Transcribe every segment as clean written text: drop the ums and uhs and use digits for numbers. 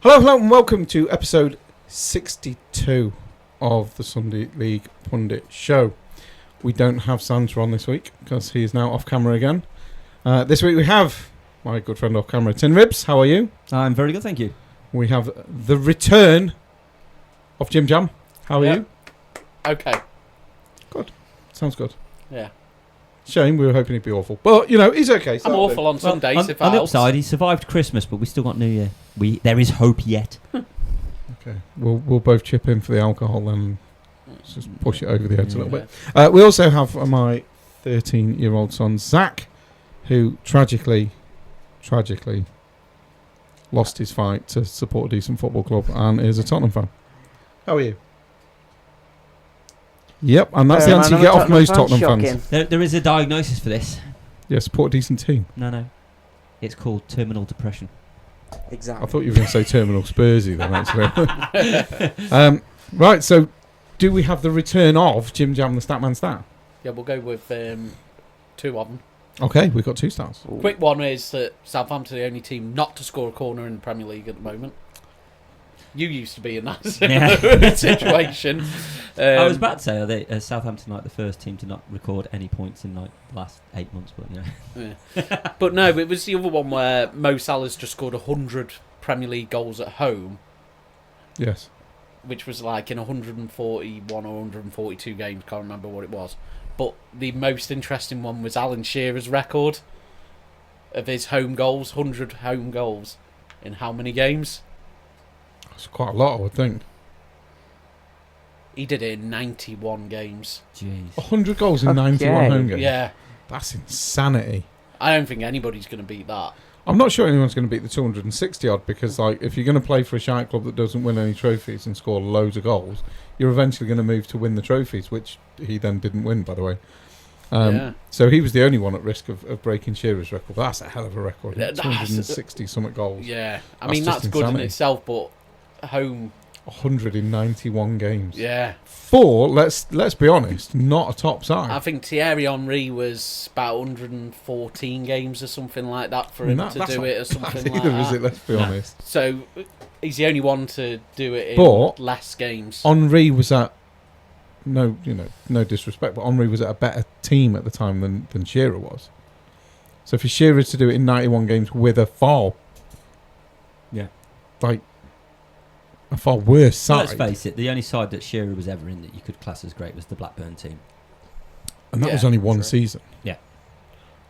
Hello, and welcome to episode 62 of the Sunday League Pundit Show. We don't have Santa on this week because he is now off camera again. This week we have my good friend off camera, Tin Ribs. How are you? I'm very good, thank you. We have the return of Jim Jam. How are you? Okay. Good. Sounds good. Yeah. Shame, we were hoping he'd be awful. But, you know, he's okay. I'm awful on Sundays. On the upside, he survived Christmas, but we still got New Year. There is hope yet. Okay. We'll both chip in for the alcohol and just push it over the edge a little bit. We also have my 13-year-old son, Zach, who tragically lost his fight to support a decent football club and is a Tottenham fan. How are you? Yep, and that's the answer you get off most Tottenham fans. There is a diagnosis for this. Yeah, support a decent team. No. It's called terminal depression. Exactly. I thought you were going to say terminal Spursy then, actually. Right, so do we have the return of Jim Jam the Statman Stat? Yeah, we'll go with two of them. Okay, we've got 2 stars. Ooh. Quick one is that Southampton are the only team not to score a corner in the Premier League at the moment. You used to be in that situation. I was about to say, are Southampton like the first team to not record any points in like the last 8 months? But yeah. But no, it was the other one where Mo Salah's just scored 100 Premier League goals at home. Yes. Which was like in 141 or 142 games, can't remember what it was. But the most interesting one was Alan Shearer's record of his home goals, 100 home goals in how many games? It's quite a lot, I would think. He did it in 91 games. Jeez. 100 goals in 91 home games? Yeah. That's insanity. I don't think anybody's going to beat that. I'm not sure anyone's going to beat the 260 odd because, like, if you're going to play for a shite club that doesn't win any trophies and score loads of goals, you're eventually going to move to win the trophies, which he then didn't win, by the way. So he was the only one at risk of breaking Shearer's record. But that's a hell of a record. 260 something goals. Yeah. I mean, that's good in itself, but home 191 games. Yeah. For, let's be honest, not a top side. I think Thierry Henry was about 114 games or something like that for him to do it or something like that. Is it? Let's be honest. So he's the only one to do it in less games. Henry was at no disrespect, but Henry was at a better team at the time than Shearer was. So for Shearer to do it in 91 games with a far worse side. Let's face it, the only side that Shearer was ever in that you could class as great was the Blackburn team. And that was only one season. Yeah.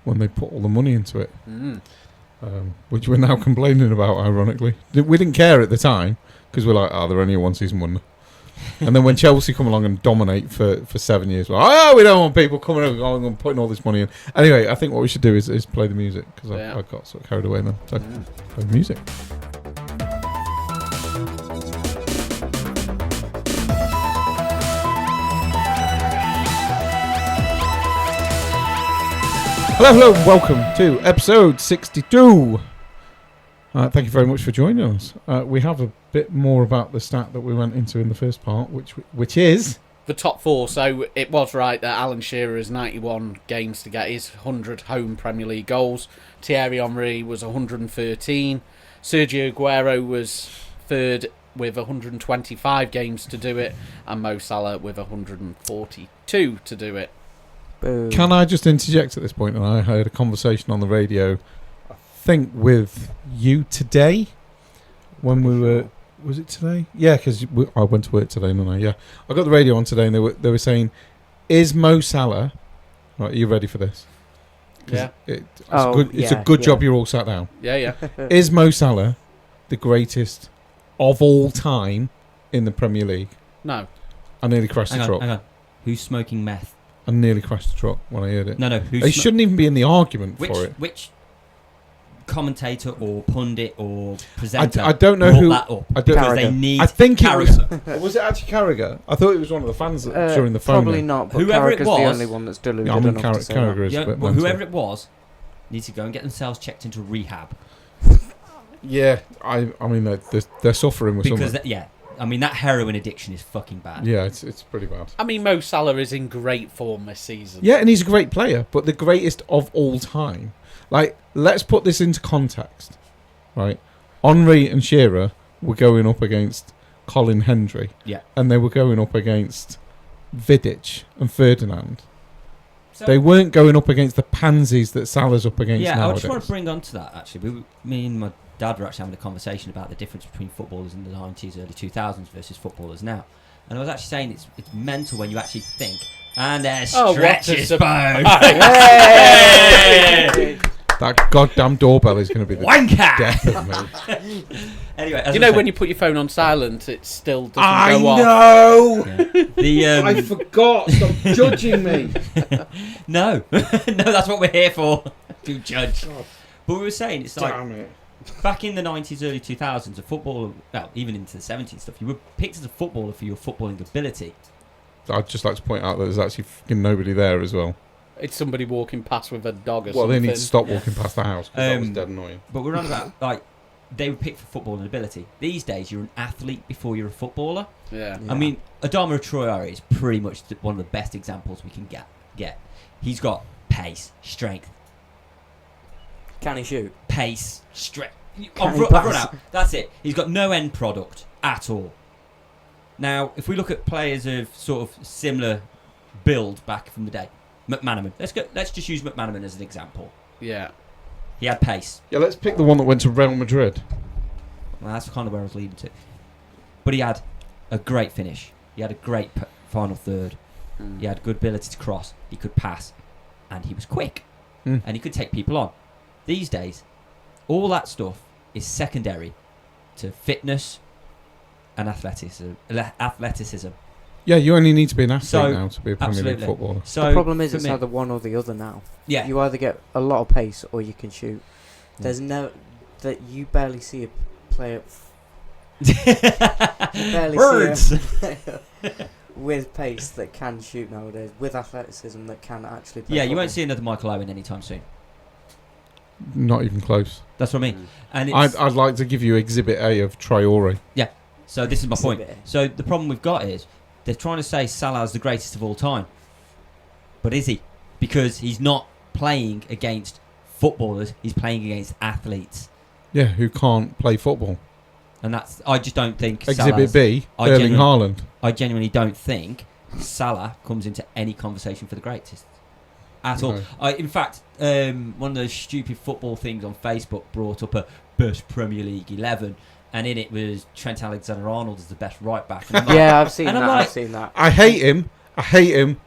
When they put all the money into it. Which we're now complaining about, ironically. We didn't care at the time, because we're like, they're only a one-season wonder. And then when Chelsea come along and dominate for 7 years, we're like, we don't want people coming over and putting all this money in. Anyway, I think what we should do is play the music, because I got sort of carried away then. So, play the music. Hello, and welcome to episode 62. Thank you very much for joining us. We have a bit more about the stat that we went into in the first part, which is the top 4. So it was right that Alan Shearer has 91 games to get his 100 home Premier League goals. Thierry Henry was 113. Sergio Aguero was third with 125 games to do it, and Mo Salah with 142 to do it. Boom. Can I just interject at this point? And I heard a conversation on the radio, I think with you today, when we were. Was it today? Yeah, because I went to work today, didn't I? Yeah, I got the radio on today, and they were saying, "Is Mo Salah?" Right, are you ready for this? Yeah. It's a good job you're all sat down. Yeah. Is Mo Salah the greatest of all time in the Premier League? No. I nearly crashed the truck. Hang on. Who's smoking meth? I nearly crashed the truck when I heard it. No. He shouldn't even be in the argument for it. Which commentator or pundit or presenter? I don't know who. That up I don't because know. they need. I think Carragher. it was it actually Carragher? I thought it was one of the fans during the phone. Probably not. But Whoever it Carragher's was, the only one that's deluded Yeah, I mean, enough to say Carragher that. is. Yeah, but well, whoever it was needs to go and get themselves checked into rehab. Yeah, I mean they're suffering with because something. I mean that heroin addiction is fucking bad. Yeah, it's pretty bad. I mean, Mo Salah is in great form this season. Yeah, and he's a great player, but the greatest of all time. Like, let's put this into context, right? Henry and Shearer were going up against Colin Hendry. Yeah. And they were going up against Vidic and Ferdinand. So They weren't going up against the pansies that Salah's up against yeah, nowadays. I just want to bring on to that, actually. Me and my dad were actually having a conversation about the difference between footballers in the 90s, early 2000s versus footballers now. And I was actually saying it's mental when you actually think, and there's stretches, bones. Hey! That goddamn doorbell is going to be the Wanker! death of me. Anyway, Do you know when you put your phone on silent, it still doesn't go off? know. the forgot. Stop judging me. no, no, that's what we're here for, to judge. God. But we were saying it's like Damn it. back in the 90s, early 2000s, a footballer, well, even into the 70s stuff, you were picked as a footballer for your footballing ability. I'd just like to point out that there's actually fucking nobody there as well. It's somebody walking past with a dog or Well, something. they need to stop walking past the house because that was Um, dead annoying. But we're on about, like, they were picked for footballing ability. These days, you're an athlete before you're a footballer. Yeah. I mean, Adama Traore is pretty much one of the best examples we can get. He's got pace, strength, Can he shoot? pace, strength. Can I've he run pass? out. That's it. He's got no end product at all. Now, if we look at players of sort of similar build back from the day, McManaman. Let's just use McManaman as an example. Yeah. He had pace. Yeah, let's pick the one that went to Real Madrid. Well, that's kind of where I was leading to. But he had a great finish. He had a great final third. He had good ability to cross. He could pass. And he was quick. Mm. And he could take people on. These days, all that stuff is secondary to fitness and athleticism. Yeah, you only need to be an athlete So, now to be a Premier League absolutely. footballer. So The problem is for it's me- either one or the other now. yeah. You either get a lot of pace or you can shoot. There's no that you barely see a player. You barely Words. see a player with pace that can shoot nowadays, with athleticism that can actually play. Yeah, you won't football. see another Michael Owen anytime soon. Not even close. That's what I mean. Mm. And it's, I'd like to give you Exhibit A of Traore. so this is my point. Exhibit A. So the problem we've got is they're trying to say Salah's the greatest of all time. But is he? Because he's not playing against footballers, he's playing against athletes. Yeah, who can't play football. And that's I just don't think Exhibit Salah's- B, I Erling genuinely- Haaland. I genuinely don't think Salah comes into any conversation for the greatest. At all. No. In fact, one of those stupid football things on Facebook brought up a best Premier League 11, and in it was Trent Alexander-Arnold as the best right back. And I'm like, Yeah, I've seen And that. I'm like- I've seen that. I hate him. I hate him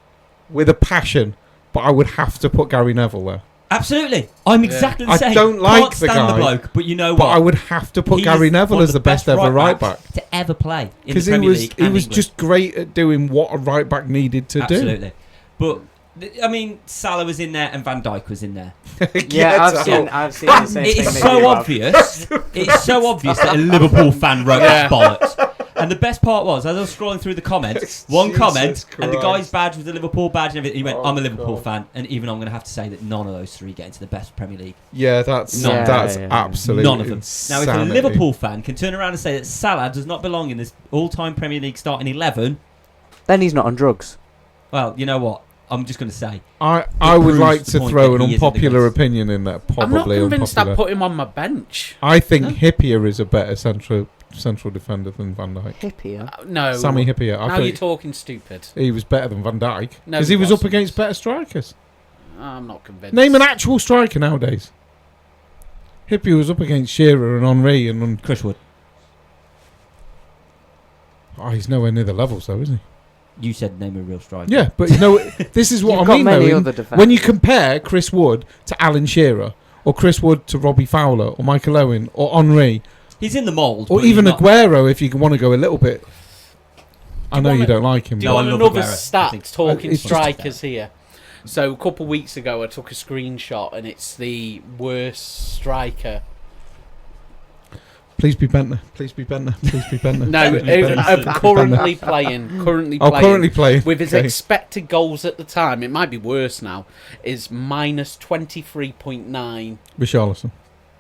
with a passion, but I would have to put Gary Neville there. absolutely, I'm exactly the I same. don't like Can't the stand the guy, bloke, but you know But what? I would have to put He Gary is Neville one as of the best ever right back. to ever play in the Because he Premier was League. he and was England. just great at doing what a right back needed to Absolutely. But I mean, Salah was in there and Van Dijk was in there. do. Yeah, Get I've seen the same It thing. is that so you have. obvious. It's so obvious that a Liverpool fan wrote Yeah. that bollocks. And the best part was, as I was scrolling through the comments, one Jesus comment, and the Christ. guy's badge was the Liverpool badge and everything. He went, Oh, I'm a Liverpool God. fan. And even I'm going to have to say that none of those three get into the best Premier League. Yeah, that's None. that's Yeah. absolutely None of them. Now, if a insanity. Liverpool fan can turn around and say that Salah does not belong in this all-time Premier League starting 11, Then he's not on drugs. well, you know what? I'm just going to say. I would proves like the to point throw that an he isn't the unpopular greatest. opinion in there. I'm not Probably convinced unpopular. I'd put him on my bench. I think No? Hippier is a better central defender than Van Dijk. Hippier. No. Sammy Hippier. I Now you're think talking stupid. he was better than Van Dijk No, because he he was up wasn't. against better strikers. I'm not convinced. Name an actual striker nowadays. Hippier was up against Shearer and Henry and Chris Wood, he's nowhere near the levels though, is he? you said name a real striker. Yeah, but you know this is what You've I got mean many though. other defenders. When you compare Chris Wood to Alan Shearer, or Chris Wood to Robbie Fowler, or Michael Owen, or Henry, He's in the mould. or but he's even not- Aguero, if you want to go a little bit. I know you wanna- don't like him. Do you No, but I want love another Aguero. I think- stat talking It's just- strikers here? So a couple of weeks ago, I took a screenshot, and it's the worst striker. Please be Bentner. Please be Bentner. Please be Bentner. No, Please be Bentner. currently playing. Oh, currently playing. With his Okay. expected goals at the time, it might be worse now, is minus 23.9. Richarlison.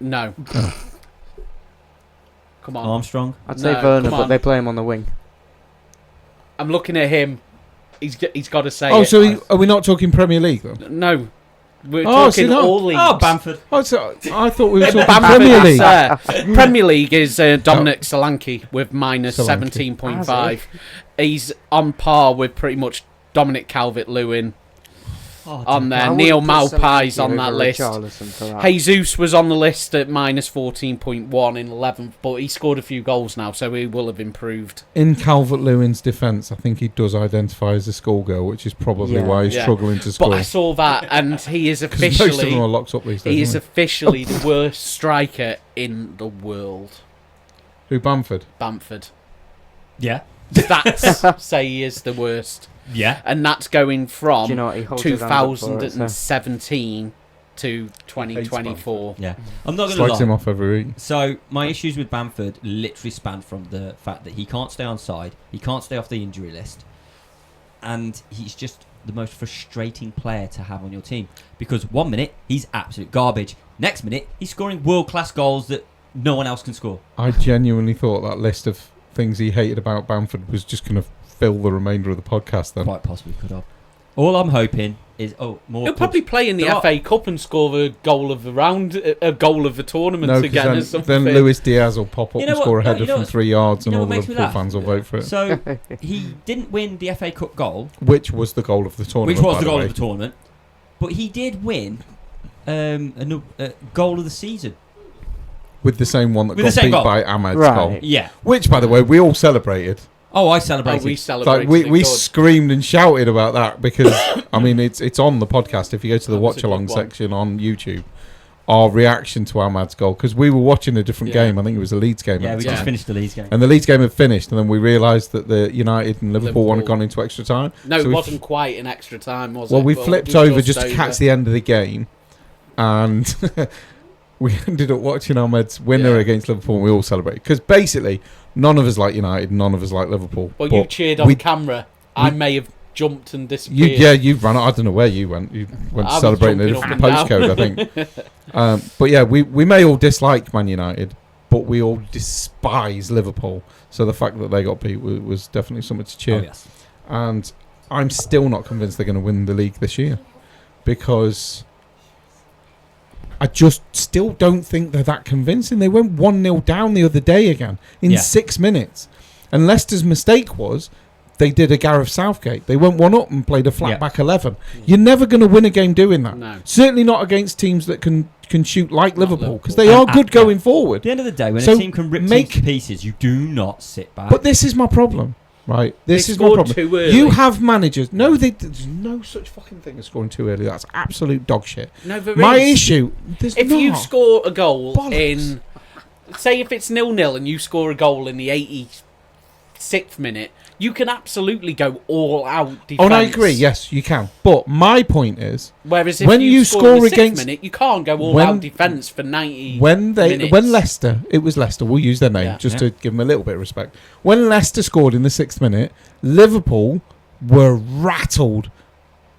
No. Oh. Come on. Armstrong. I'd say No, Werner, come but on. they play him on the wing. I'm looking at him. He's got to say Oh, it. so are we not talking Premier League though? No. We're Oh, so talking no. all leagues. Oh, Bamford. I thought we were talking Bamford Premier is, League. Premier League is Dominic Solanke with minus Solanke. 17.5. He's on par with pretty much Dominic Calvert-Lewin on there. Neil Maupai's on that list. Jesus was on the list at minus 14.1 in 11th, but he scored a few goals now, so he will have improved. In Calvert-Lewin's defence, I think he does identify as a schoolgirl, which is probably why he's struggling to score. But I saw that, and he is Because most of them officially are locked up these days. he is aren't officially the worst striker in the world. they? Who, Bamford? Bamford. Yeah. Stats say he is the worst. Yeah. And that's going from Do you know what he holds his hand up for it, so? 2017 to 2024. Yeah. I'm not going Slags to him lie. off every week. So my issues with Bamford literally span from the fact that he can't stay on side, he can't stay off the injury list, and he's just the most frustrating player to have on your team. Because 1 minute he's absolute garbage, next minute he's scoring world-class goals that no one else can score. I genuinely thought that list of things he hated about Bamford was just going to fill the remainder of the podcast then. Quite possibly could have. All I'm hoping is more. He'll probably play in the FA Cup and score the goal of the round, a goal of the tournament No, again or because something. then Luis Diaz will pop up You know and score a what? No, header you know from what- 3 yards, you and know all what the makes me Liverpool laugh? fans will vote for it. So he didn't win the FA Cup goal, Which was the goal of the tournament. which was by the goal way. of the tournament, but he did win a goal of the season. With the same one that With the got same beat goal. by Ahmed's Right. goal. Yeah. Which, by the way, we all celebrated. Oh, I Oh, celebrated. we celebrated. Like we it good. screamed and shouted about that because I mean it's on the podcast. If you go to the That was a watch good along one. section on YouTube, our reaction to Ahmad's goal, because we were watching a different Yeah. game. I think it was a Leeds game. Yeah, at we the just time. finished the Leeds game. And the Leeds game had finished, and then we realised that the United and Liverpool one had Liverpool. gone into extra time. No, So it we wasn't quite an extra time, was it? Well, we Well, flipped it was over just to catch the end of the game, and we ended up watching Ahmed's winner Yeah. against Liverpool, and we all celebrated. Because basically, none of us like United, none of us like Liverpool. Well, but you cheered on we- camera. I may have jumped and You, disappeared. yeah, you ran. I don't know where you went. You went I was celebrating a jumping different up and postcode, I think. But yeah, we may all dislike Man United, but we all despise Liverpool. So the fact that they got beat was definitely something to cheer. Oh, yes. And I'm still not convinced they're going to win the league this year, because I just still don't think they're that convincing. They went 1-0 down the other day again in 6 minutes. And Leicester's mistake was they did a Gareth Southgate. They went 1 up and played a flat back 11. You're never going to win a game doing that. No. Certainly not against teams that can shoot like Liverpool, because they Liverpool. are good going forward. At the end of the day, when So a team can rip teams to pieces, you do not sit back. But this is my problem, right? This They is my scored problem. too early. You have managers. No, there's no such fucking thing as scoring too early. That's absolute dog shit. No, there My is. issue. There's If not. you score a goal Bollocks. in, say, if it's 0-0 and you score a goal in the 86th minute, you can absolutely go all out defence. Oh, and I agree. Yes, you can. But my point is, Whereas if when you, you score, score in the 6th against- minute, you can't go all when- out defence for 90 when minutes. Leicester, it was Leicester. We'll use their name Yeah. just to give them a little bit of respect. When Leicester scored in the 6th minute, Liverpool were rattled.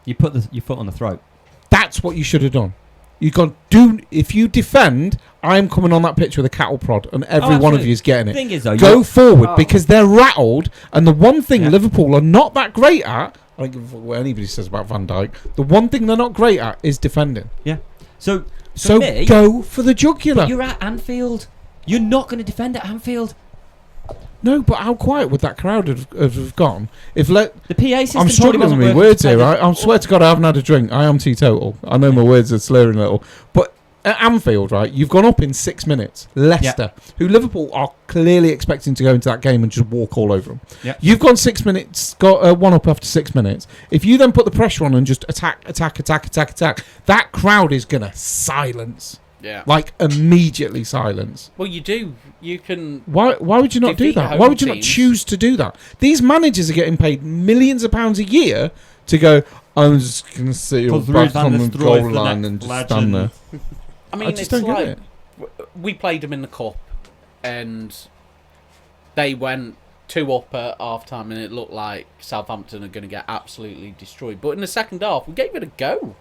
you put your foot on the throat. That's what you should have done. If you defend, I'm coming on that pitch with a cattle prod, and every one of absolutely. you is getting The it. thing is, though, Go forward, Oh. because they're rattled, and the one thing Yeah. Liverpool are not that great at, I don't give a fuck what anybody says about Van Dijk, the one thing they're not great at is defending. So So me- go for the jugular. but you're at Anfield. You're not going to defend at Anfield. No, but how quiet would that crowd have gone? If The PA system. I'm probably struggling wasn't with my working words to here, play right? I swear to God, I haven't had a drink. I am teetotal. I know my words are slurring a little. But at Anfield, right, you've gone up in 6 minutes. Leicester, who Liverpool are clearly expecting to go into that game and just walk all over them. Yeah. You've gone 6 minutes, got 1 up after 6 minutes. If you then put the pressure on and just attack, that crowd is going to silence. Yeah. Like, immediately silence. Well, you do. You can. Why would you not do Defeat that? home Why would you not teams. choose to do that? These managers are getting paid millions of pounds a year to go, I'm just going to sit Put back Van on der the Stroy goal for the line next and just legend. stand there. I mean, I just it's don't get like it. we played them in the cup, and they went 2 up at half time, and it looked like Southampton are going to get absolutely destroyed. But in the second half, we gave it a go.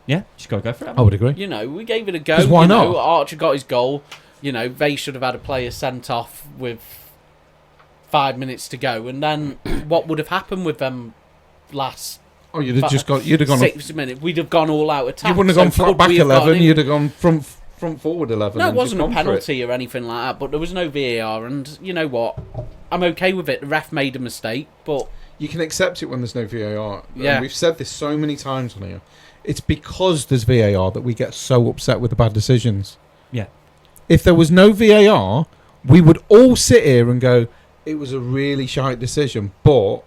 Yeah, just got to go for it. I would agree. You know, we gave it a go. 'Cause why you know, not? Archer got his goal. You know, they should have had a player sent off with 5 minutes to go. And then what would have happened with them last Oh, you'd have gone. 6 minutes. We'd have gone all out attack. You wouldn't have gone So front back could we have 11. gone in? You'd have gone front forward 11. No, it and wasn't just a gone for it. penalty or anything like that, but there was no VAR, and you know what? I'm okay with it. The ref made a mistake, but You can accept it when there's no VAR. Yeah. And we've said this so many times on here. It's because there's VAR that we get so upset with the bad decisions. Yeah. If there was no VAR, we would all sit here and go, it was a really shite decision, but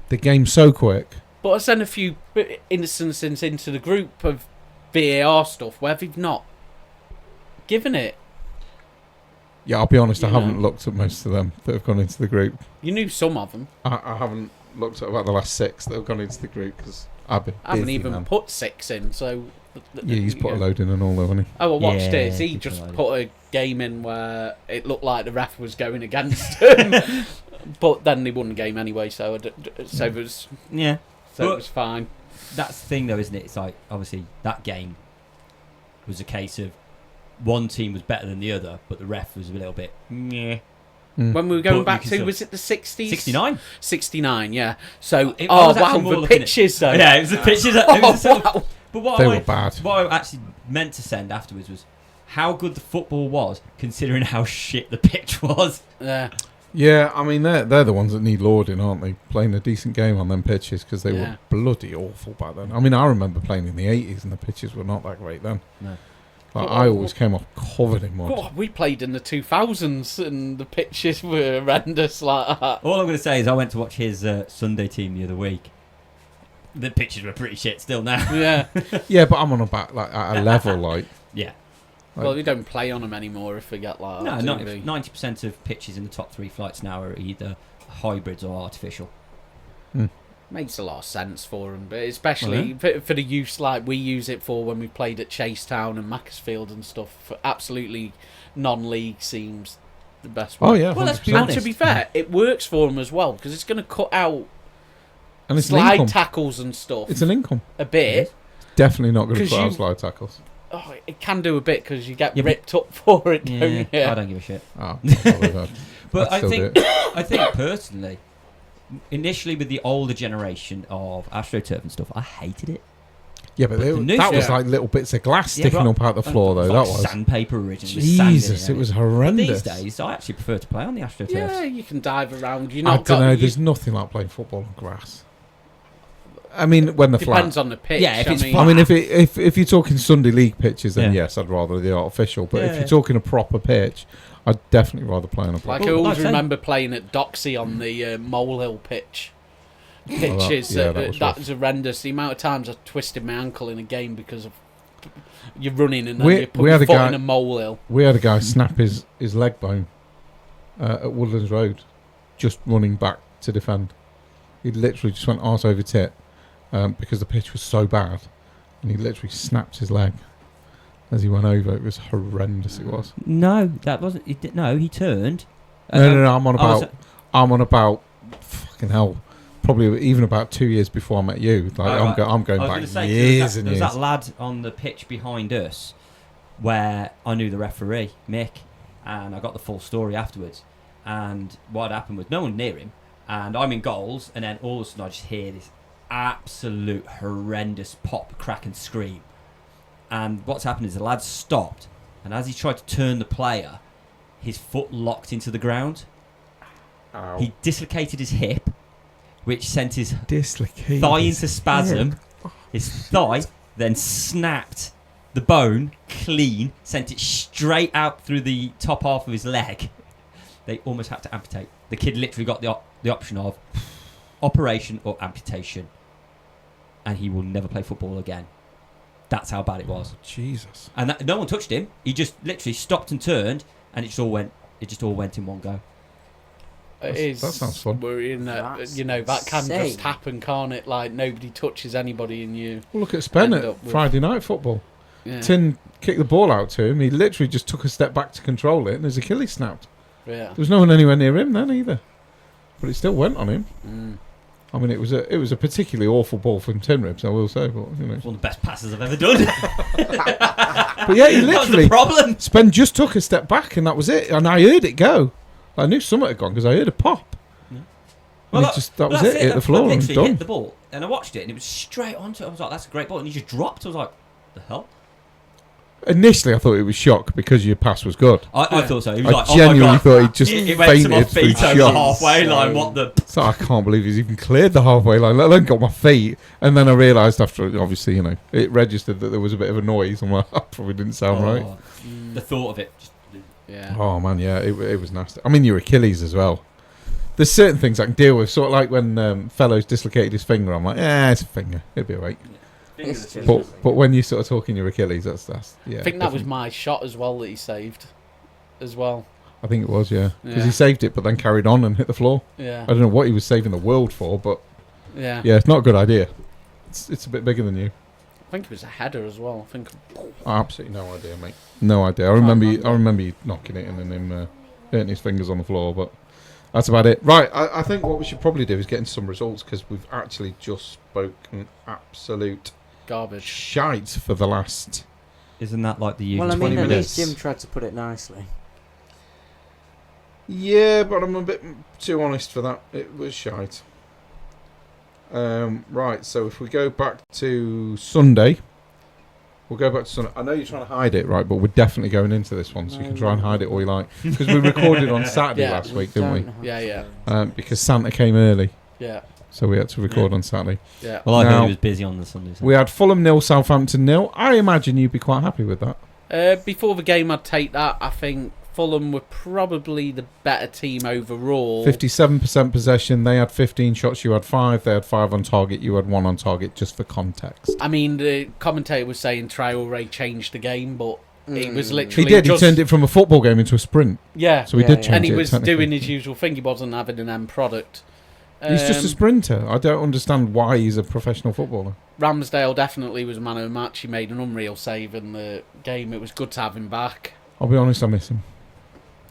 the game's so quick. I sent a few instances into the group of VAR stuff where they've not given it. Yeah, I'll be honest, I You know. haven't looked at most of them that have gone into the group. You knew some of them. I haven't looked at about the last 6 that have gone into the group because I've been I haven't busy, even man. put 6 in, so... Yeah, he's put a load in and all, though, hasn't he? Oh, well, watch Yeah, this. He he just put a load. put a game in where it looked like the ref was going against him. But then they won the game anyway, so it was Yeah. so But- it was fine. That's the thing, though, isn't it? It's like, obviously, that game was a case of one team was better than the other, but the ref was a little bit, meh. Mm. When we were But going you back can to, still- was it the 60s? 69. 69, yeah. So, I oh was actually wow, more the looking at- pitches though. Yeah, it was the pitches. It was the Oh, sort of- wow. But what They I, were bad. what I actually meant to send afterwards was how good the football was, considering how shit the pitch was. Yeah. Yeah, I mean, they're the ones that need lauding, aren't they? Playing a decent game on them pitches because they Yeah. were bloody awful back then. I mean, I remember playing in the 80s and the pitches were not that great then. No. Like, Well, I always came off covered in mud. God, we played in the 2000s and the pitches were horrendous like that. All I'm going to say is I went to watch his Sunday team the other week. The pitches were pretty shit still now. Yeah. Yeah, but I'm on about like at a level like. Yeah. Well, we don't play on them anymore if we get like No, that. do we? 90% of pitches in the top 3 flights now are either hybrids or artificial. Makes a lot of sense for them, but especially for the use like we use it for when we played at Chasetown and Macclesfield and stuff. For absolutely non-league seems the best way. Oh yeah, Well, let's be 100%. And to be fair, it works for them as well because it's going to cut out And it's an slide income. tackles and stuff It's an income. a bit. Definitely not going to 'Cause put out you- slide tackles. Oh, it can do a bit because you get Yeah, but- ripped up for it. Yeah, Don't you? I don't give a shit. Oh, But I'd I still think, do it. I think personally, initially with the older generation of AstroTurf and stuff, I hated it. Yeah, but the new that was stuff- like little bits of glass Yeah, sticking but- up out the floor, though. It That like was. sandpaper originally. with sand in Jesus, it was But horrendous. these days, I actually prefer to play on the AstroTurfs. Yeah, you can dive around. You're I not don't know. got, There's nothing like playing football on grass. I mean, when the depends flat. on the pitch. Yeah, if it's I mean, if you're talking Sunday league pitches, then Yeah. yes, I'd rather the artificial. But if Yeah. you're talking a proper pitch, I'd definitely rather play on a Like proper. I Well, always like I say- remember playing at Doxy on the Molehill pitch. that- Pitches, yeah, that was that rough. was horrendous. The amount of times I twisted my ankle in a game because of you're running and then We- you put we your had a foot guy- in a molehill. We had a guy snap his leg bone at Woodlands Road, just running back to defend. He literally just went arse over tit because the pitch was so bad, and he literally snapped his leg as he went over. It was horrendous. It was. No, that wasn't. No, he turned. No. I'm on I was- about. I'm on about. Fucking hell. Probably even about 2 years before I met you. Like Oh, right. I'm going I was back gonna say, years and there was years. that lad on the pitch behind us where I knew the referee, Mick, and I got the full story afterwards. And what happened was no one near him, and I'm in goals, and then all of a sudden I just hear this absolute horrendous pop, crack, and scream. And what's happened is the lad stopped, and as he tried to turn the player, his foot locked into the ground. Ow. He dislocated his hip, which sent his dislocated thigh his into spasm. His thigh then snapped the bone clean, sent it straight out through the top half of his leg. They almost had to amputate. The kid literally got the option of operation or amputation, and he will never play football again. That's how bad it was. Jesus. And no one touched him. He just literally stopped and turned, and it just all went in one go. It is. That sounds fun. Worrying that That's that can insane. just happen, can't it? Like nobody touches anybody and you. Well, look at Spen End at up with- Friday night football. Yeah. Tin kicked the ball out to him. He literally just took a step back to control it, and his Achilles snapped. Yeah. There was no one anywhere near him then either, but it still went on him. Mm. I mean, it was a particularly awful ball from Tin Ribs, I will say. But you know, It's one of the best passes I've ever done. but yeah, he That was the literally problem. Spen just took a step back, and that was it. And I heard it go. I knew something had gone because I heard a pop. Yeah. And that was well, it. Hit the that floor and literally done. hit the ball and I watched it, and it was straight onto it. I was like, that's a great ball. And he just dropped. I was like, the hell? Initially, I thought it was shock because your pass was good. I thought so. He was I like, oh genuinely my God. thought he just It went to my fainted through feet over the shock. halfway line. What the... So I can't believe he's even cleared the halfway line, let alone got my feet. And then I realised after, obviously, it registered that there was a bit of a noise. I'm like, that probably didn't sound right. The thought of it. Yeah. Oh, man, yeah, it was nasty. I mean, your Achilles as well. There's certain things I can deal with, sort of like when Fellows dislocated his finger. I'm like, it's a finger. It'll be alright. But when you sort of talking your Achilles, that's yeah. I think that was my shot as well that he saved, as well. I think it was, yeah, because he saved it, but then carried on and hit the floor. Yeah. I don't know what he was saving the world for, but yeah, it's not a good idea. It's a bit bigger than you. I think it was a header as well. I think. Absolutely no idea, mate. No idea. I remember you knocking it and then him hurting his fingers on the floor, but that's about it. Right, I think what we should probably do is get into some results because we've actually just spoken absolute garbage shite for the last. Isn't that like the usual? Well, I 20 mean, at minutes. least Jim tried to put it nicely. Yeah, but I'm a bit too honest for that. It was shite. Right, so if we go back to Sunday, we'll go back to Sunday. I know you're trying to hide it, right, but we're definitely going into this one, so you can try and hide it all you like. Because we recorded on Saturday last week, didn't we? Yeah. Because Santa came early. Yeah. So we had to record on Saturday. Yeah. Well, I Now, heard he was busy on the Sunday. So. We had Fulham 0, Southampton 0. I imagine you'd be quite happy with that. Before the game, I'd take that. I think Fulham were probably the better team overall. 57% possession. They had 15 shots. You had 5. They had 5 on target. You had 1 on target, just for context. I mean, the commentator was saying Traore changed the game, but it was literally. He did. He turned it from a football game into a sprint. Yeah. So he did change it. And he was technically. doing his usual thing. He wasn't having an end product. He's just a sprinter. I don't understand why he's a professional footballer. Ramsdale definitely was man of the match. He made an unreal save in the game. It was good to have him back. I'll be honest, I miss him.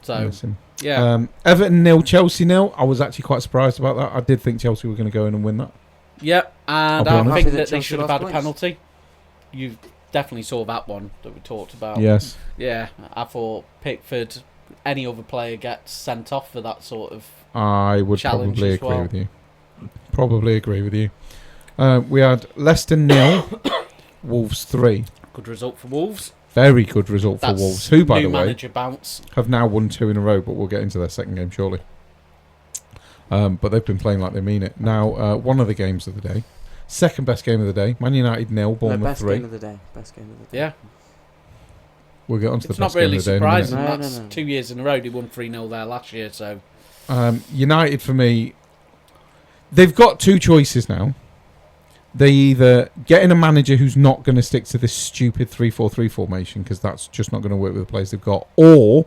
So, Listen. yeah. Everton 0, Chelsea 0. I was actually quite surprised about that. I did think Chelsea were going to go in and win that. Yep, and I'll be I honest. think that they Chelsea should have lost had a points. penalty. You definitely saw that one that we talked about. Yes. Yeah, I thought Pickford, any other player gets sent off for that sort of. I would Challenge probably as agree well. with you. Probably agree with you. We had Leicester 0, Wolves 3. Good result for Wolves. Very good result for That's Wolves, who, by new the way, manager bounce. have now won 2 in a row, but we'll get into their second game shortly. But they've been playing like they mean it. Now, one of the games of the day, second best game of the day, Man United 0, Bournemouth best 3. game of the day. Best game of the day. Yeah, We'll get on to it's the not best really game of the day in a minute. surprising. No, That's no. 2 years in a row. They won 3-0 there last year, so. United, for me, they've got 2 choices now. They either get in a manager who's not going to stick to this stupid 3-4-3 formation because that's just not going to work with the players they've got, or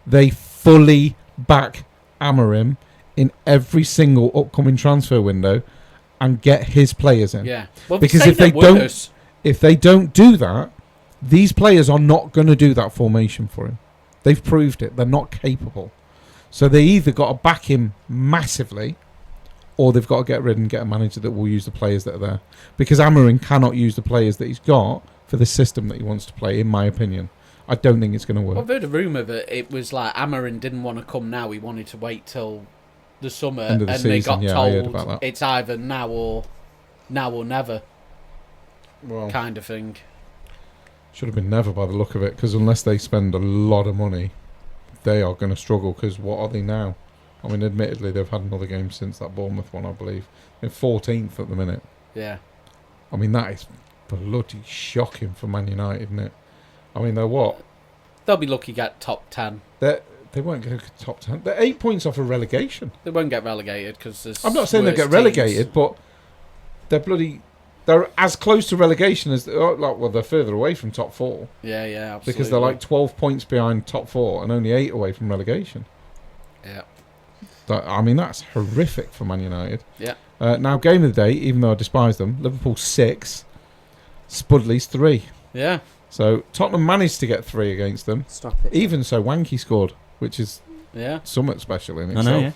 they fully back Amorim in every single upcoming transfer window and get his players in. Yeah. Well, Because say if they they're don't- worse. If they don't do that, these players are not going to do that formation for him. They've proved it. They're not capable. So they either got to back him massively, or they've got to get rid and get a manager that will use the players that are there. Because Amorim cannot use the players that he's got for the system that he wants to play, in my opinion. I don't think it's going to work. I've heard a rumour that it was like Amarin didn't want to come now. He wanted to wait till the summer, End of the and they season, got yeah, I heard told about that. it's either now or never Well, kind of thing. should have been never by the look of it, because unless they spend a lot of money, they are going to struggle, because what are they now? I mean, admittedly, they've had another game since that Bournemouth one, I believe. They're 14th at the minute. Yeah. I mean, that is bloody shocking for Man United, isn't it? I mean, they're what? They'll be lucky to get top 10. They won't go top 10. They're 8 points off of relegation. They won't get relegated because there's. I'm not saying they'll worse get teams. relegated, but they're as close to relegation as they're further away from top 4 Yeah, absolutely. because they're like 12 points behind top 4 and only 8 away from relegation. Yeah. I mean, that's horrific for Man United. Yeah. Now, game of the day, even though I despise them, Liverpool 6, Spudley's 3. Yeah. So Tottenham managed to get 3 against them. Stop it. Even so, Wanky scored, which is Yeah. somewhat special in I itself. know, yeah.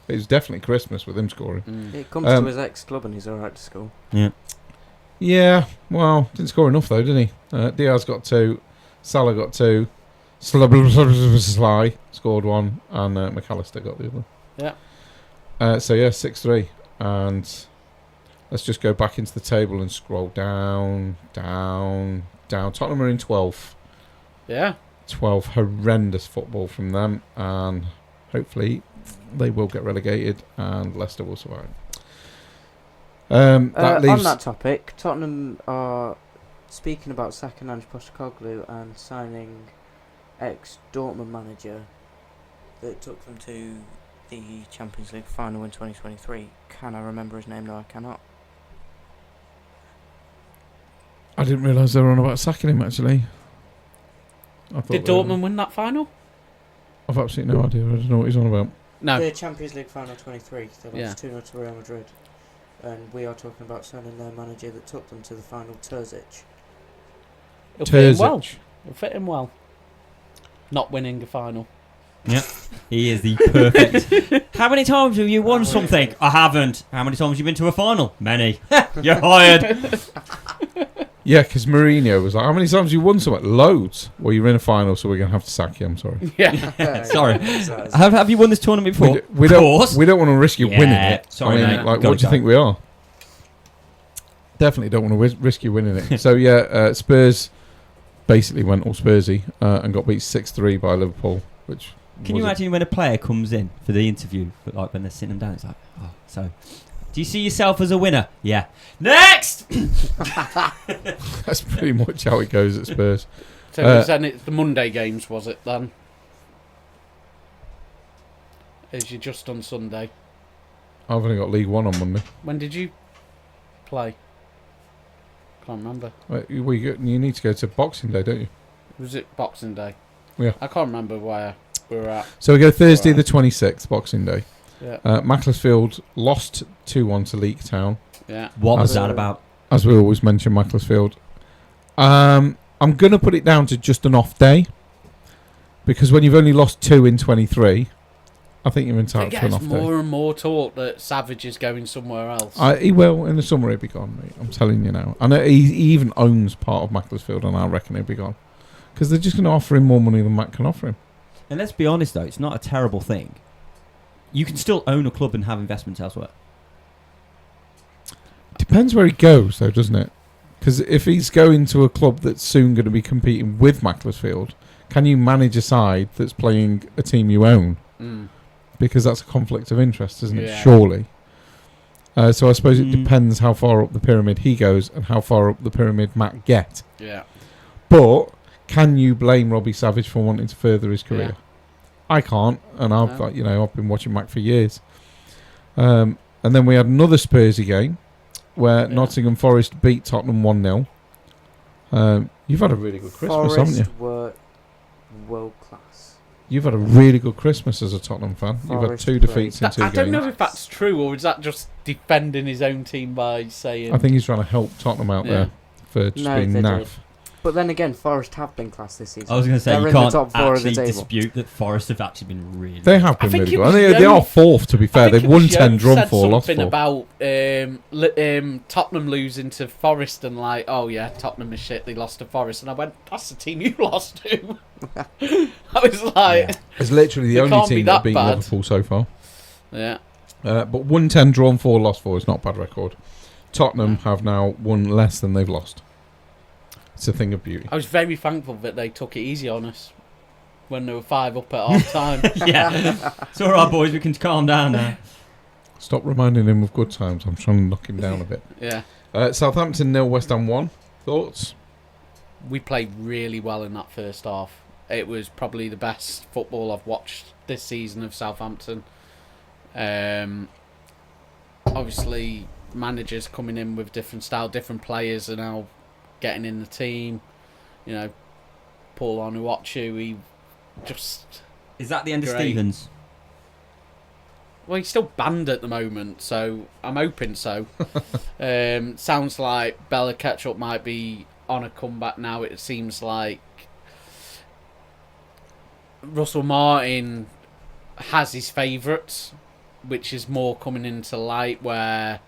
It was definitely Christmas with him scoring. Mm. It comes Um, to his ex-club and he's alright to score. Yeah, well, didn't score enough though, didn't he? Diaz got 2, Salah got 2, Sly scored 1, and McAllister got the other. Yeah. So yeah, 6-3, and Let's just go back into the table and scroll down. Tottenham are in 12th. Yeah. 12, horrendous football from them, and hopefully they will get relegated and Leicester will survive. That leaves... On that topic, Tottenham are speaking about sacking Ange Postecoglou and signing ex-Dortmund manager that took them to the Champions League final in 2023. Can I remember his name? No, I cannot. I didn't realise they were on about sacking him, actually. Did Dortmund win that final? I've absolutely no idea. I don't know what he's on about. No. The Champions League final 23. They lost 2-0 to Real Madrid. And we are talking about signing their manager that took them to the final, Terzic. It'll fit him well. It'll fit him well. Not winning a final. Yeah, he is the perfect. How many times have you won something? I haven't. How many times have you been to a final? Many. You're hired. Yeah, because Mourinho was like, how many times have you won something? Loads. Well, you're in a final, so we're going to have to sack you. I'm sorry. Yeah. Sorry. Have you won this tournament before? We don't want to risk you winning it. Sorry, mate. Like, what do you think we are? Definitely don't want to risk you winning it. So, yeah, Spurs basically went all Spursy and got beat 6-3 by Liverpool, which... Can you imagine when a player comes in for the interview, but like when they're sitting them down, it's like, oh, so do you see yourself as a winner? Yeah. Next. That's pretty much how it goes at Spurs. So then it's the Monday games, was it then? As you just on Sunday. I've only got League One on Monday. When did you play? Can't remember. You need to go to Boxing Day, don't you? Was it Boxing Day? Yeah. I can't remember where we were at. So we go Thursday the 26th, Boxing Day. Yeah. Macclesfield lost 2-1 to Leek Town. Yeah. What was that about? As we always mention, Macclesfield. I'm going to put it down to just an off day. Because when you've only lost 2 in 23, I think you're entitled to an off day. More and more talk that Savage is going somewhere else. He will. In the summer he'll be gone, mate. I'm telling you now. I know he even owns part of Macclesfield, and I reckon he'll be gone. Because they're just going to offer him more money than Matt can offer him. And let's be honest, though, it's not a terrible thing. You can still own a club and have investments elsewhere. Depends where he goes, though, doesn't it? Because if he's going to a club that's soon going to be competing with Macclesfield, can you manage a side that's playing a team you own? Because that's a conflict of interest, isn't it? Surely. So I suppose it depends how far up the pyramid he goes and how far up the pyramid Matt get. Yeah. But can you blame Robbie Savage for wanting to further his career? Yeah. I can't, and I've been watching Mac for years. And then we had another Spursy game where Nottingham Forest beat Tottenham 1-0. You've had a really good Christmas, haven't you? Forest were world class. You've had a really good Christmas as a Tottenham fan. You've had 2 defeats in 2 games. I don't know if that's true, or is that just defending his own team by saying... I think he's trying to help Tottenham out there for just being naff. But then again, Forest have been class this season. I was going to say, they're you in can't the top 4 of the actually table. dispute that Forest have actually been really... They have been really good. They are 4th, to be fair. They've won 10, drawn 4, lost 4. Something about Tottenham losing to Forest and like, oh yeah, Tottenham is shit, they lost to Forest. And I went, that's the team you lost to. I was like... It's literally the only team that beat Liverpool so far. Yeah. But won 10, drawn 4, lost 4 is not a bad record. Tottenham have now won less than they've lost. It's a thing of beauty. I was very thankful that they took it easy on us when they were 5 up at half time. Yeah. It's all right, boys. We can calm down now. Stop reminding him of good times. I'm trying to knock him down a bit. Yeah. Southampton 0, West Ham 1. Thoughts? We played really well in that first half. It was probably the best football I've watched this season of Southampton. Obviously, managers coming in with different style, different players are now getting in the team. You know, Paul Onuachu, he just... Is that the end of Stevens? Well, he's still banned at the moment, so I'm hoping so. Sounds like Bella Ketchup might be on a comeback now. It seems like Russell Martin has his favourites, which is more coming into light, where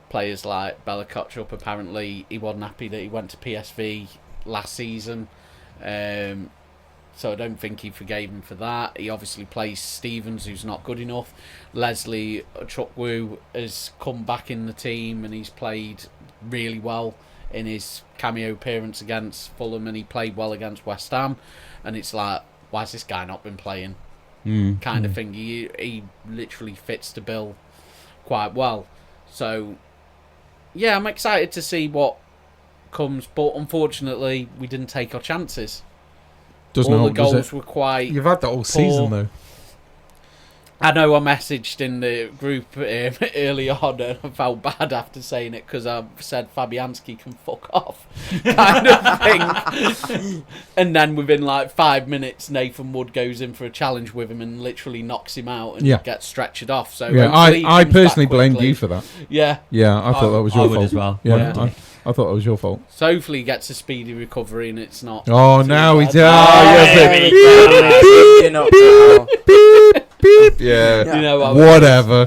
players like Bella Ketchup, apparently he wasn't happy that he went to PSV last season. so I don't think he forgave him for that. He obviously plays Stevens, who's not good enough. Leslie Chukwu has come back in the team, and he's played really well in his cameo appearance against Fulham, and he played well against West Ham. And it's like, why has this guy not been playing? Kind of thing. He literally fits the bill quite well. So, yeah, I'm excited to see what comes, but unfortunately, we didn't take our chances. Doesn't all help, the goals does it? were quite. You've had that all season, though. I know I messaged in the group early on, and I felt bad after saying it because I said Fabianski can fuck off, kind of thing. And then within like 5 minutes, Nathan Wood goes in for a challenge with him and literally knocks him out and gets stretchered off. So yeah, I personally blamed you for that. Yeah, I thought that was your fault as well. Yeah, I thought that was your fault. So hopefully he gets a speedy recovery and it's not. Oh, now he bad. does. Yeah. You know what Whatever.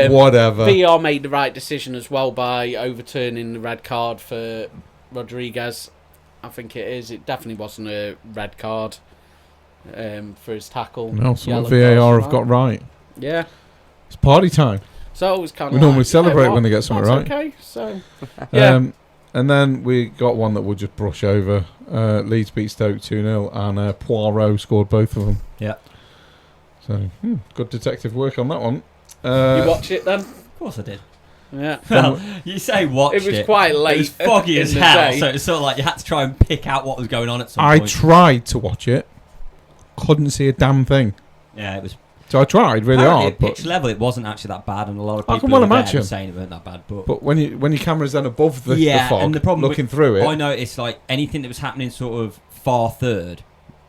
Whatever. VR made the right decision as well by overturning the red card for Rodriguez. I think it is. It definitely wasn't a red card for his tackle. No, so Yellow what VAR card. have got right. Yeah. It's party time. So it was kind of We normally celebrate when they get something right. Okay, so yeah. And then we got one that we'll just brush over. Leeds beat Stoke 2-0, and Poirot scored both of them. Yeah. So, good detective work on that one. You watch it then? Of course I did. Yeah. Well, you say watched it. It was quite late. It was foggy as in the hell, day. so it's sort of like you had to try and pick out what was going on at some I point. tried to watch it. Couldn't see a damn thing. Yeah, it was. So I tried really Apparently hard. at pitch level, it wasn't actually that bad, and a lot of I people can well who were there imagine. were saying it weren't that bad. But when your camera's then above the fog, and the problem looking through it, I noticed like anything that was happening sort of far third,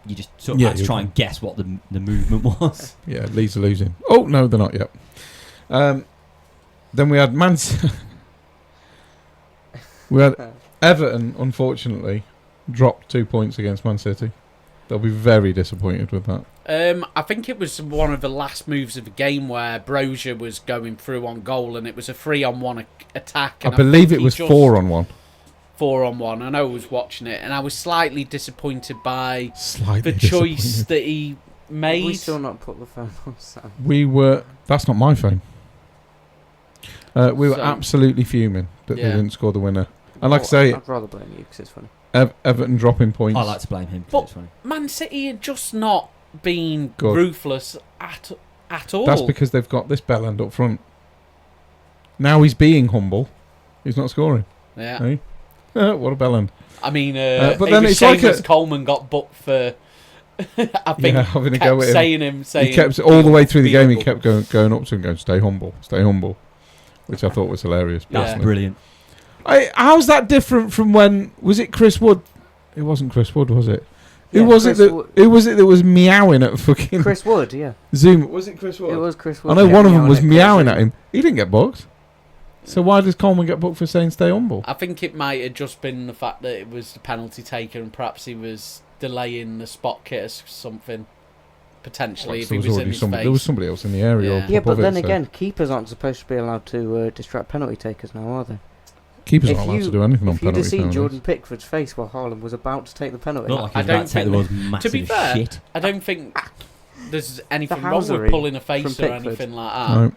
you just sort of Yeah, had to you try can. and guess what the movement was. yeah, Leeds are losing. Oh no, they're not yet. Then we had we had Everton. Unfortunately, dropped 2 points against Man City. They'll be very disappointed with that. I think it was one of the last moves of the game where Brozier was going through on goal, and it was a 3-on-1 attack. And I believe think it was he just- 4-on-1. 4-on-1. I know I was watching it, and I was slightly disappointed by Slightly the choice disappointed. that he made. We still not put the phone on Sam. We were. That's not my phone. We were So- absolutely fuming that they Yeah. didn't score the winner. And like I say, I'd rather blame you because it's funny. Everton dropping points. I like to blame him. 'cause But- it's funny. Man City had just not been Good. ruthless at all. That's because they've got this bellend up front. Now he's being humble. He's not scoring. Yeah. Hey? What a bellend. I mean, but it then was it's like Seamus a- Coleman got booked for. I think Yeah, having a kept go at him. saying He kept all the way through the be game. He humble. kept going up to him, going, "Stay humble, stay humble," which I thought was hilarious. Yeah. That's personally. brilliant. How's that different from when was it Chris Wood? It wasn't Chris Wood, was it? Yeah, Who was Chris it that? Wood. Who was it that was meowing at fucking Chris Wood, yeah. Zoom? Was it Chris Wood? It was Chris I Wood. know yeah, one of them was at meowing Chris at him. He didn't get booked. So why does Coleman get booked for saying "stay humble"? I think it might have just been the fact that it was the penalty taker, and perhaps he was delaying the spot kick or something. Potentially, if he was in his face. There was somebody else in the area. Yeah. or Yeah, but above then it, so again, keepers aren't supposed to be allowed to distract penalty takers now, are they? keepers if aren't allowed you- to do anything on If you'd have penalties seen nowadays. Jordan Pickford's face while Haaland was about to take the penalty, Not like I he's don't about to take the think- world's to be massive fair, shit. I don't think there's anything wrong with housery pulling a face from or Pickford. anything like that. No.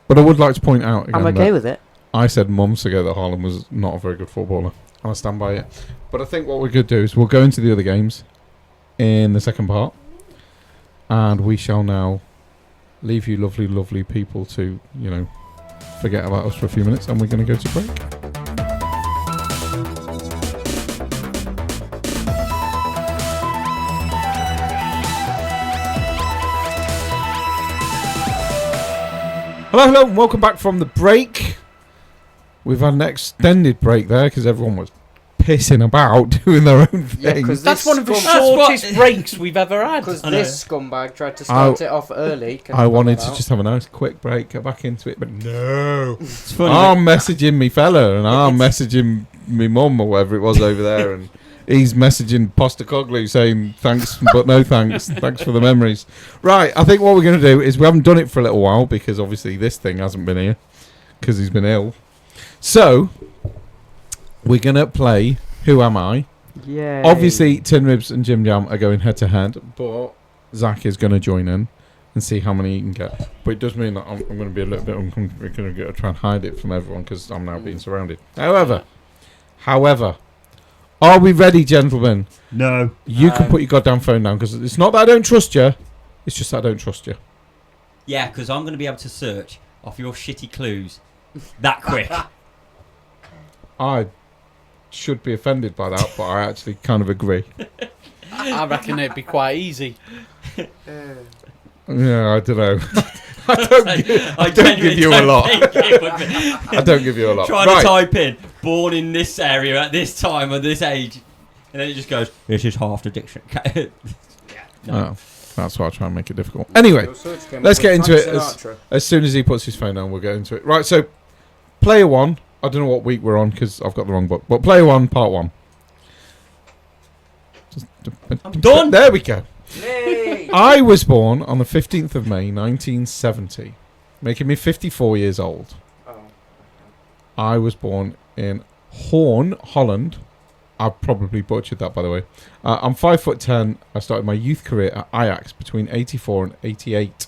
But I would like to point out again I'm okay that with it. I said months ago that Haaland was not a very good footballer, and I stand by it. But I think what we could do is we'll go into the other games in the second part, and we shall now leave you lovely, lovely people to, forget about us for a few minutes, and we're going to go to break. Hello, and welcome back from the break. We've had an extended break there because everyone was pissing about doing their own Yeah, thing. 'cause That's this one of the scum- shortest breaks we've ever had. Because I know. this scumbag tried to start it off early. Can I put wanted that to out? just have a nice quick break, get back into it, but no. It's funny. I'm messaging me fella, and I'm messaging me mum or whatever it was over there, and he's messaging Postacoglu saying thanks, but no thanks. Thanks for the memories. Right, I think what we're going to do is we haven't done it for a little while because obviously this thing hasn't been here because he's been ill. So we're going to play Who Am I? Yeah. Obviously, Tin Ribs and Jim Jam are going head to head, but Zach is going to join in and see how many he can get. But it does mean that I'm going to be a little bit uncomfortable. We're going to try and hide it from everyone because I'm now being surrounded. However, are we ready, gentlemen? No. You can put your goddamn phone down because it's not that I don't trust you. It's just that I don't trust you. Yeah, because I'm going to be able to search off your shitty clues that quick. I should be offended by that, but I actually kind of agree. I reckon it'd be quite easy. Yeah, I don't know. I don't give you a lot. I don't give you a lot. Trying to type in born in this area at this time or this age, and then it just goes, this is half the dictionary. Oh, that's why I try and make it difficult. Anyway, let's get into it. As soon as he puts his phone down, we'll get into it. Right, so player one. I don't know what week we're on because I've got the wrong book. But player one, part one. I'm done. There we go. Yay. I was born on the 15th of May, 1970, making me 54 years old. Oh. I was born in Hoorn, Holland. I probably butchered that, by the way. I'm 5'10". I started my youth career at Ajax between 84 and 88,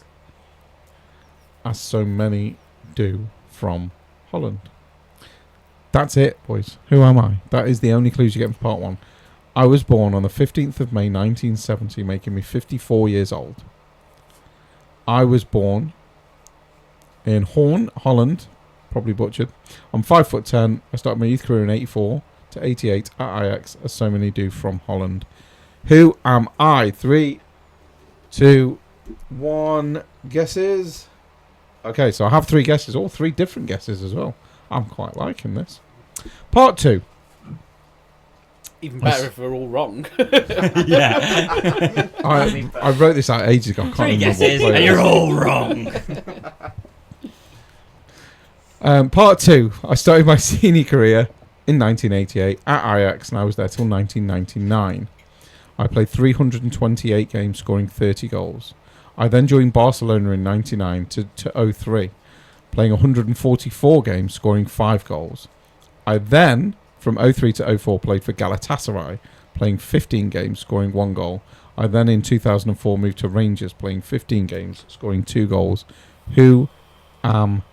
as so many do from Holland. That's it, boys. Who am I? That is the only clues you get from part one. I was born on the 15th of May 1970, making me 54 years old. I was born in Hoorn, Holland. Probably butchered. I'm 5'10". I started my youth career in 84 to 88 at Ajax, as so many do from Holland. Who am I? 3, 2, 1. Guesses? Okay, so I have 3 guesses. All 3 different guesses as well. I'm quite liking this. Part 2. Even better if we're all wrong. Yeah. I wrote this out ages ago. I can't 3 remember guesses, what and you're all wrong. Part 2. I started my senior career in 1988 at Ajax, and I was there till 1999. I played 328 games, scoring 30 goals. I then joined Barcelona in 99 to 03, playing 144 games, scoring 5 goals. I then, from 03 to 04, played for Galatasaray, playing 15 games, scoring 1 goal. I then, in 2004, moved to Rangers, playing 15 games, scoring 2 goals. Who am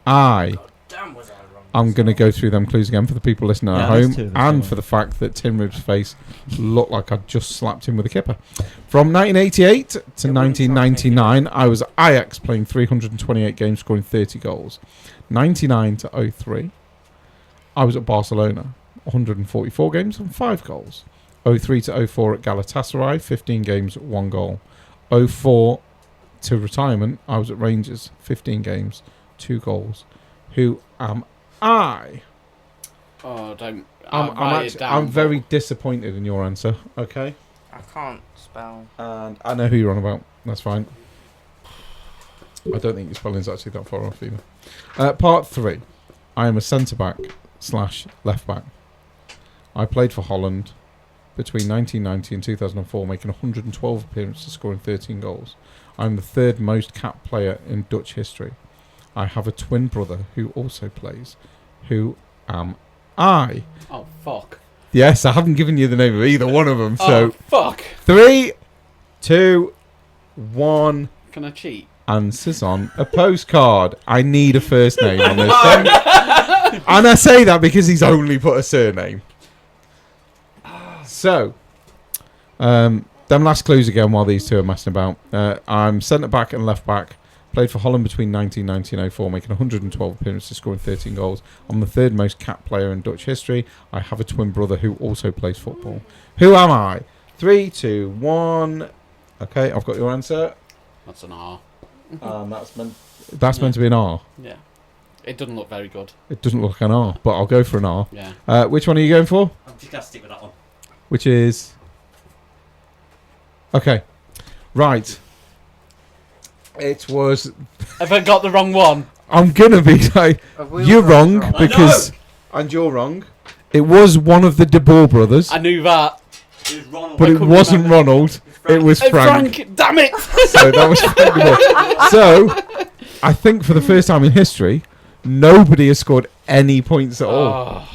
I? Damn, was I wrong? I'm going to go through them clues again for the people listening at home, and for the fact that Tim Rib's face looked like I'd just slapped him with a kipper. From 1988 to 1999, I was at Ajax, playing 328 games, scoring 30 goals. 99 to 03, I was at Barcelona, 144 games and 5 goals. 03 to 04 at Galatasaray, 15 games, 1 goal. 04 to retirement, I was at Rangers, 15 games, 2 goals. Who am I? Oh, don't. I'm very disappointed in your answer. Okay. I can't spell. And I know who you're on about. That's fine. I don't think your spelling's actually that far off either. Part 3. I am a centre-back / left-back. I played for Holland between 1990 and 2004, making 112 appearances, scoring 13 goals. I'm the 3rd most capped player in Dutch history. I have a twin brother who also plays. Who am I? Oh, fuck. Yes, I haven't given you the name of either one of them. So, fuck. 3, 2, 1. Can I cheat? Answers on a postcard. I need a first name on this one. And I say that because he's only put a surname. So, them last clues again while these two are messing about. I'm centre back and left back. Played for Holland between 1990 and 04, making 112 appearances, scoring 13 goals. I'm the 3rd most capped player in Dutch history. I have a twin brother who also plays football. Who am I? 3, 2, 1. Okay, I've got your answer. That's an R. That's meant to be an R. Yeah. It doesn't look very good. It doesn't look like an R, but I'll go for an R. Yeah. Which one are you going for? I'm just going to stick with that one. Which is... Okay. Right. It was... Have I got the wrong one? I'm going to be like... You're wrong because... And you're wrong. It was one of the De Boer brothers. I knew that. It was Ronald. But it wasn't Ronald. It was Frank. Damn it! So that was Frank De Boer. So, I think for the first time in history, nobody has scored any points at all.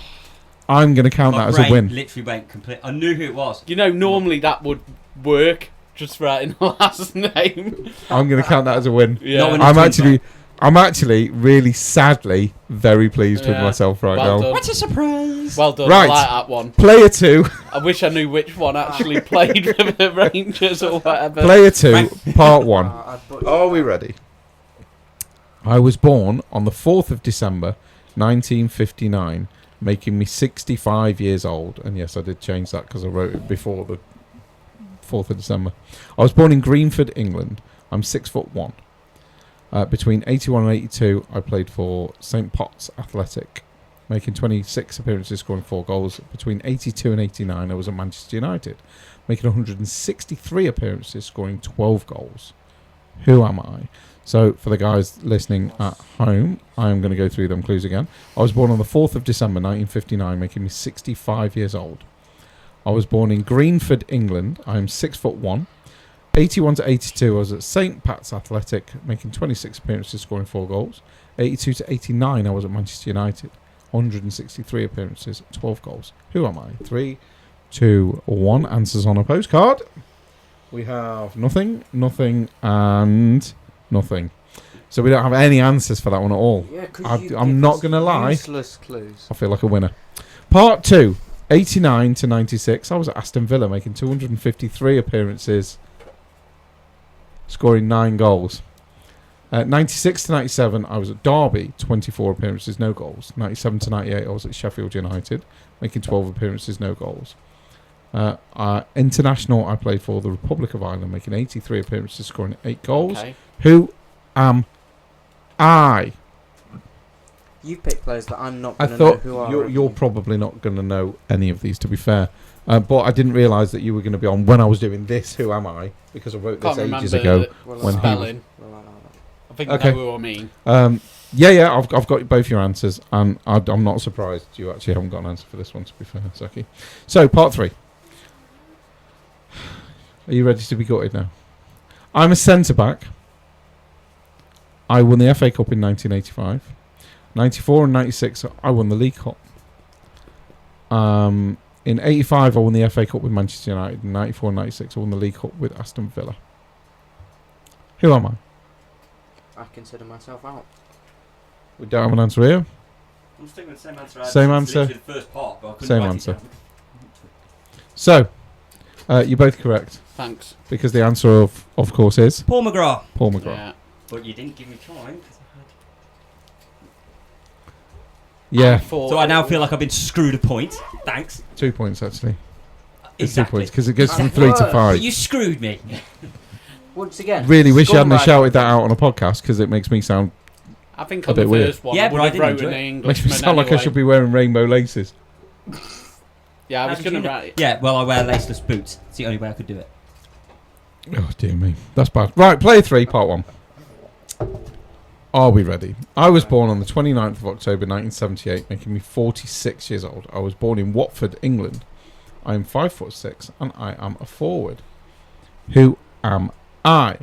I'm going to count My that as a brain win. literally went complete. I knew who it was. You know, normally that would work. Just writing the last name. I'm going to count that as a win. Yeah. Not when I'm actually really sadly very pleased with Yeah. myself right Well now. done. What a surprise! Well done. Right. I like that one. Player 2. I wish I knew which one actually played for the Rangers or whatever. Player 2, part 1. Are Are we ready? I was born on the 4th of December, 1959, making me 65 years old. And yes, I did change that because I wrote it before the 4th of December. I was born in Greenford, England. I'm 6'1". Between 81 and 82, I played for St Potts Athletic, making 26 appearances, scoring 4 goals. Between 82 and 89, I was at Manchester United, making 163 appearances, scoring 12 goals. Who am I? So, for the guys listening at home, I am going to go through them clues again. I was born on the 4th of December, 1959, making me 65 years old. I was born in Greenford, England. I am 6'1". 81 to 82, I was at St Pat's Athletic, making 26 appearances, scoring 4 goals. 82 to 89, I was at Manchester United. 163 appearances, 12 goals. Who am I? 3, 2, 1. Answers on a postcard. We have nothing, and nothing. So we don't have any answers for that one at all. Yeah, I'm not going to lie. Useless clues. I feel like a winner. Part 2, 89 to 96. I was at Aston Villa, making 253 appearances, scoring 9 goals. 96 to 97, I was at Derby, 24 appearances, no goals. 97 to 98, I was at Sheffield United, making 12 appearances, no goals. International, I played for the Republic of Ireland, making 83 appearances, scoring 8 goals. Okay. Who am I? You pick players that I'm not I going to know thought who are. you're probably not going to know any of these, to be fair. But I didn't realise that you were going to be on when I was doing this. Who am I? Because I wrote Can't this ages remember ago. the when he spelling. Well, I know that. I think Okay. you know who I mean. Yeah, I've got both your answers, and I'm not surprised you actually haven't got an answer for this one, to be fair, Saki. So, part 3. Are you ready to be gutted now? I'm a centre-back. I won the FA Cup in 1985. 94 and 96, I won the League Cup. In 85, I won the FA Cup with Manchester United. In 94 and 96, I won the League Cup with Aston Villa. Who am I? I consider myself out. We don't have an answer here. I'm sticking with the same answer. Same answer. The first part, but I couldn't Same write it answer. down. So, you're both correct, Thanks. because the answer, of course, is Paul McGrath. Paul McGrath. Yeah. But you didn't give me time. 'Cause I had... Yeah, So I now feel like I've been screwed a point. Thanks. 2 points, actually. It's 2 Exactly. points, because it goes from Exactly. 3 to But 5. you screwed me. Once again. Really wish you hadn't have Scumbag. shouted that out on a podcast, because it makes me sound I think A on the bit weird. first one, Yeah, I but would I have didn't wrote enjoy an it. makes me Englishman sound like I anyway. should be wearing rainbow laces. Yeah, I How was did going you to know? write. Yeah, well, I wear laceless boots. It's the only way I could do it. Oh dear me, that's bad. Right, player 3, part 1. Are we ready? I was born on the 29th of October 1978, making me 46 years old. I was born in Watford, England. I am 5'6", and I am a forward. Who am I?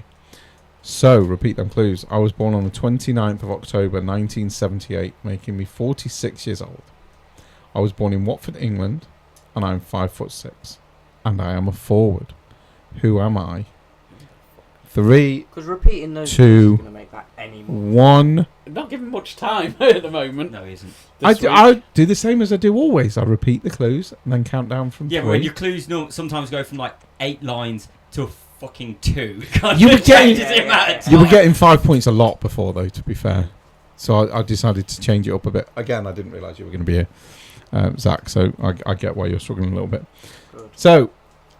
So, repeat them clues. I was born on the 29th of October 1978, making me 46 years old. I was born in Watford, England, and I am 5'6", and I am a forward. Who am I? 3, Because repeating those 2, isn't going to make that any more. 1. Not given much time at the moment. No, he isn't. This week. I do the same as I do always. I repeat the clues and then count down from Yeah, 3. but when your clues sometimes go from like 8 lines to a fucking 2. You were getting- Changes the amount of You were time. getting 5 points a lot before, though, to be fair. So I decided to change it up a bit. Again, I didn't realise you were going to be here, Zach, so I get why you're struggling a little bit. Good. So,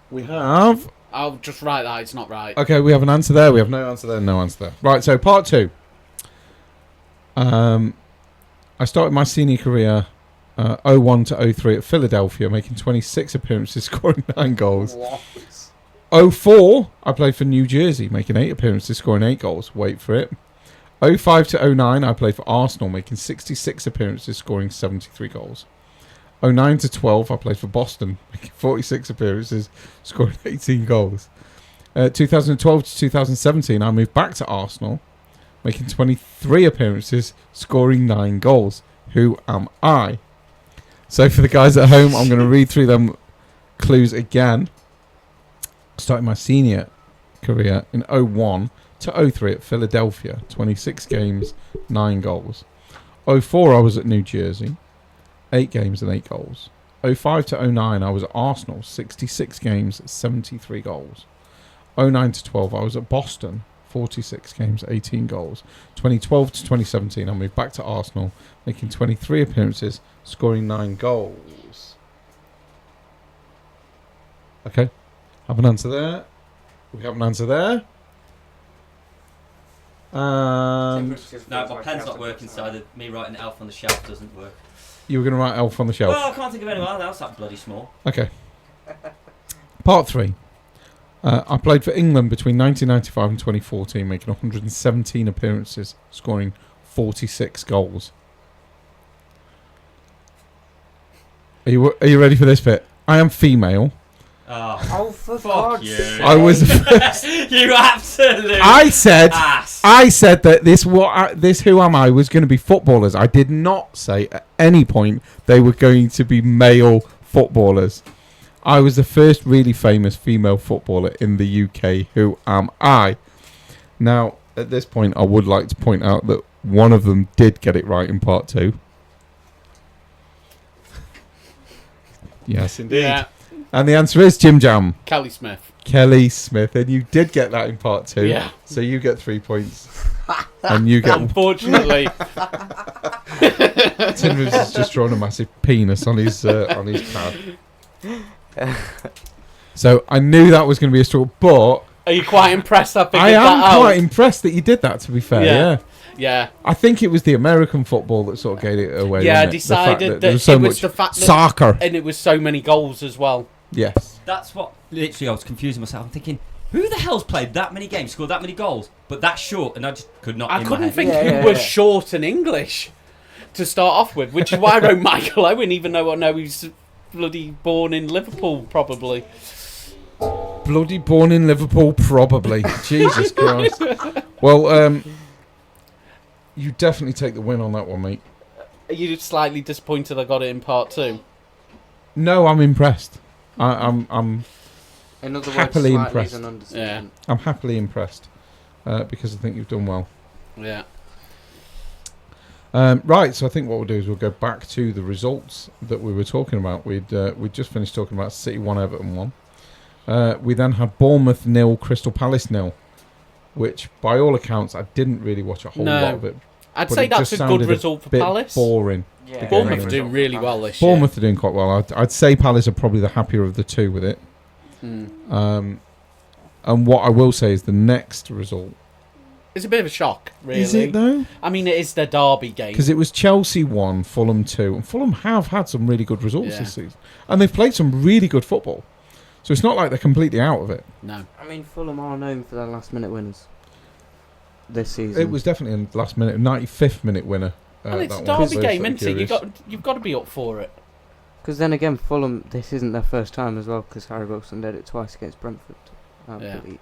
we have... I'll just write that. It's not right. Okay, we have an answer there. We have no answer there, no answer there. Right, so part 2. I started my senior career 01 to 03 at Philadelphia, making 26 appearances, scoring 9 goals. What? 04, I played for New Jersey, making 8 appearances, scoring 8 goals. Wait for it. 05 to 09, I played for Arsenal, making 66 appearances, scoring 73 goals. 09 to 12, I played for Boston, making 46 appearances, scoring 18 goals. 2012 to 2017, I moved back to Arsenal, making 23 appearances, scoring 9 goals. Who am I? So for the guys at home, I'm going to read through them clues again. Starting my senior career in 01 to 03 at Philadelphia, 26 games, 9 goals. 04 I was at New Jersey, 8 games and 8 goals. 05 to 09 I was at Arsenal, 66 games, 73 goals. 09 to 12 I was at Boston, 46 games, 18 goals. 2012 to 2017 I moved back to Arsenal, making 23 appearances, scoring 9 goals. Okay, have an answer there. We have an answer there. And No, my pen's not working, so me writing Elf on the Shelf doesn't work. you were going to write Elf on the Shelf. Well, I can't think of anyone else that bloody small. Okay. Part 3. I played for England between 1995 and 2014, making 117 appearances, scoring 46 goals. Are you ready for this bit? I am female. Oh, for fuck God's you. sake. I was. You absolute I said ass. that this Who Am I was going to be footballers. I did not say at any point they were going to be male footballers. I was the first really famous female footballer in the UK. Who am I? Now, at this point, I would like to point out that one of them did get it right in part 2. Yes, indeed. Yeah. And the answer is Jim Jam. Kelly Smith. Kelly Smith. And you did get that in part 2. Yeah. So you get 3 points. And you get... Unfortunately. Tim Reeves has just drawn a massive penis on his pad. So I knew that was going to be a struggle, but... Are you quite impressed I figured I that out? am quite impressed that you did that, to be fair, yeah. Yeah. I think it was the American football that sort of gave it away. Yeah, I wasn't it? The fact decided there that was so it was much the fact that... soccer. And it was so many goals as well. Yes. That's what, literally, I was confusing myself. I'm thinking, who the hell's played that many games, scored that many goals, but that short, and I just could not I in my couldn't head. think Yeah, who was short and English to start off with, which is why I wrote Michael Owen, even though I know he's bloody born in Liverpool, probably. Bloody born in Liverpool, probably. Jesus Christ. Well, you definitely take the win on that one, mate. Are you slightly disappointed I got it in part 2? No, I'm impressed. I'm In other words, happily slightly impressed. is an understatement. I'm happily impressed because I think you've done well. Yeah. Right, so I think what we'll do is we'll go back to the results that we were talking about. We'd just finished talking about City 1, Everton 1. We then had Bournemouth 0, Crystal Palace 0, which by all accounts I didn't really watch a whole lot of it. I'd But say it that's just a good sounded result for Bit Palace. boring. Yeah, Bournemouth Yeah. are doing really well this year. Bournemouth are doing quite well. I'd say Palace are probably the happier of the two with it. Mm. And what I will say is the next result. It's a bit of a shock, really. Is it though? I mean, it is the derby game. Because it was Chelsea 1, Fulham 2. And Fulham have had some really good results Yeah. this season. And they've played some really good football. So it's not like they're completely out of it. No. I mean, Fulham are known for their last-minute winners this season. It was definitely a last minute, 95th minute winner. And it's a that one. derby So game, sort of isn't it? curious. You've got to be up for it. Because then again, Fulham, this isn't their first time as well, because Harry Wilson did it twice against Brentford, I Yeah. believe.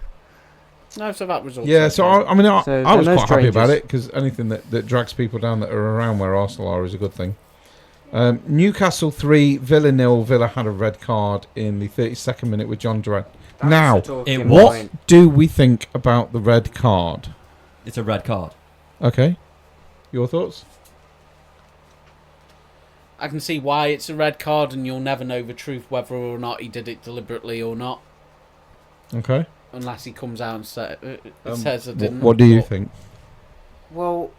No, so that result. Yeah, so I mean, I So was they're no quite happy about strangers. it because anything that drags people down that are around where Arsenal are is a good thing. Newcastle 3, Villa 0. Villa had a red card in the 32nd minute with John Durant. That's Now, the talking it What point. do we think about the red card? It's a red card. Okay, your thoughts? I can see why it's a red card, and you'll never know the truth whether or not he did it deliberately or not, Okay. unless he comes out and says I didn't. What do you But think? Well,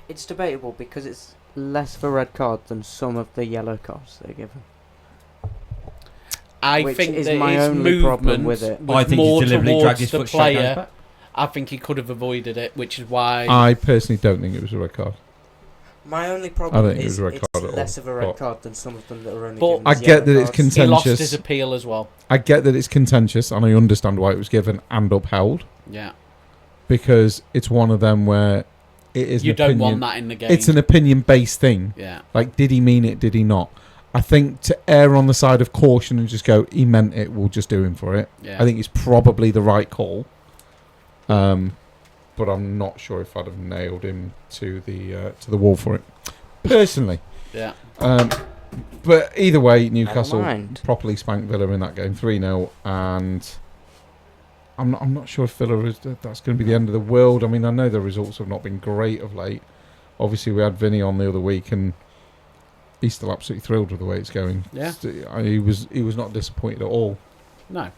it's debatable because it's less of a red card than some of the yellow cards they're given. I Which think is that my his only problem movement with it. was I think more he's deliberately dragged towards his the foot straight down his player. back. I think he could have avoided it, which is why. I personally don't think it was a red card. My only I problem don't think it is was a red it's card at all, less of a red but- card than some of them that are only But- given I as get yellow that it's cards. he lost contentious. his appeal as well. I get that it's contentious, and I understand why it was given and upheld Yeah, because it's one of them where it is. you an don't opinion. want that in the game. It's an opinion-based thing. Yeah, Like, did he mean it? Did he not? I think to err on the side of caution and just go, he meant it, we'll just do him for it. yeah. I think it's probably the right call. But I'm not sure if I'd have nailed him to the wall for it. Personally. Yeah. But either way, Newcastle mind. properly spanked Villa in that game 3-0, and I'm not sure if Villa that's going to be the end of the world. I mean, I know the results have not been great of late. Obviously, we had Vinny on the other week, and he's still absolutely thrilled with the way it's going. Yeah. He was not disappointed at all. No.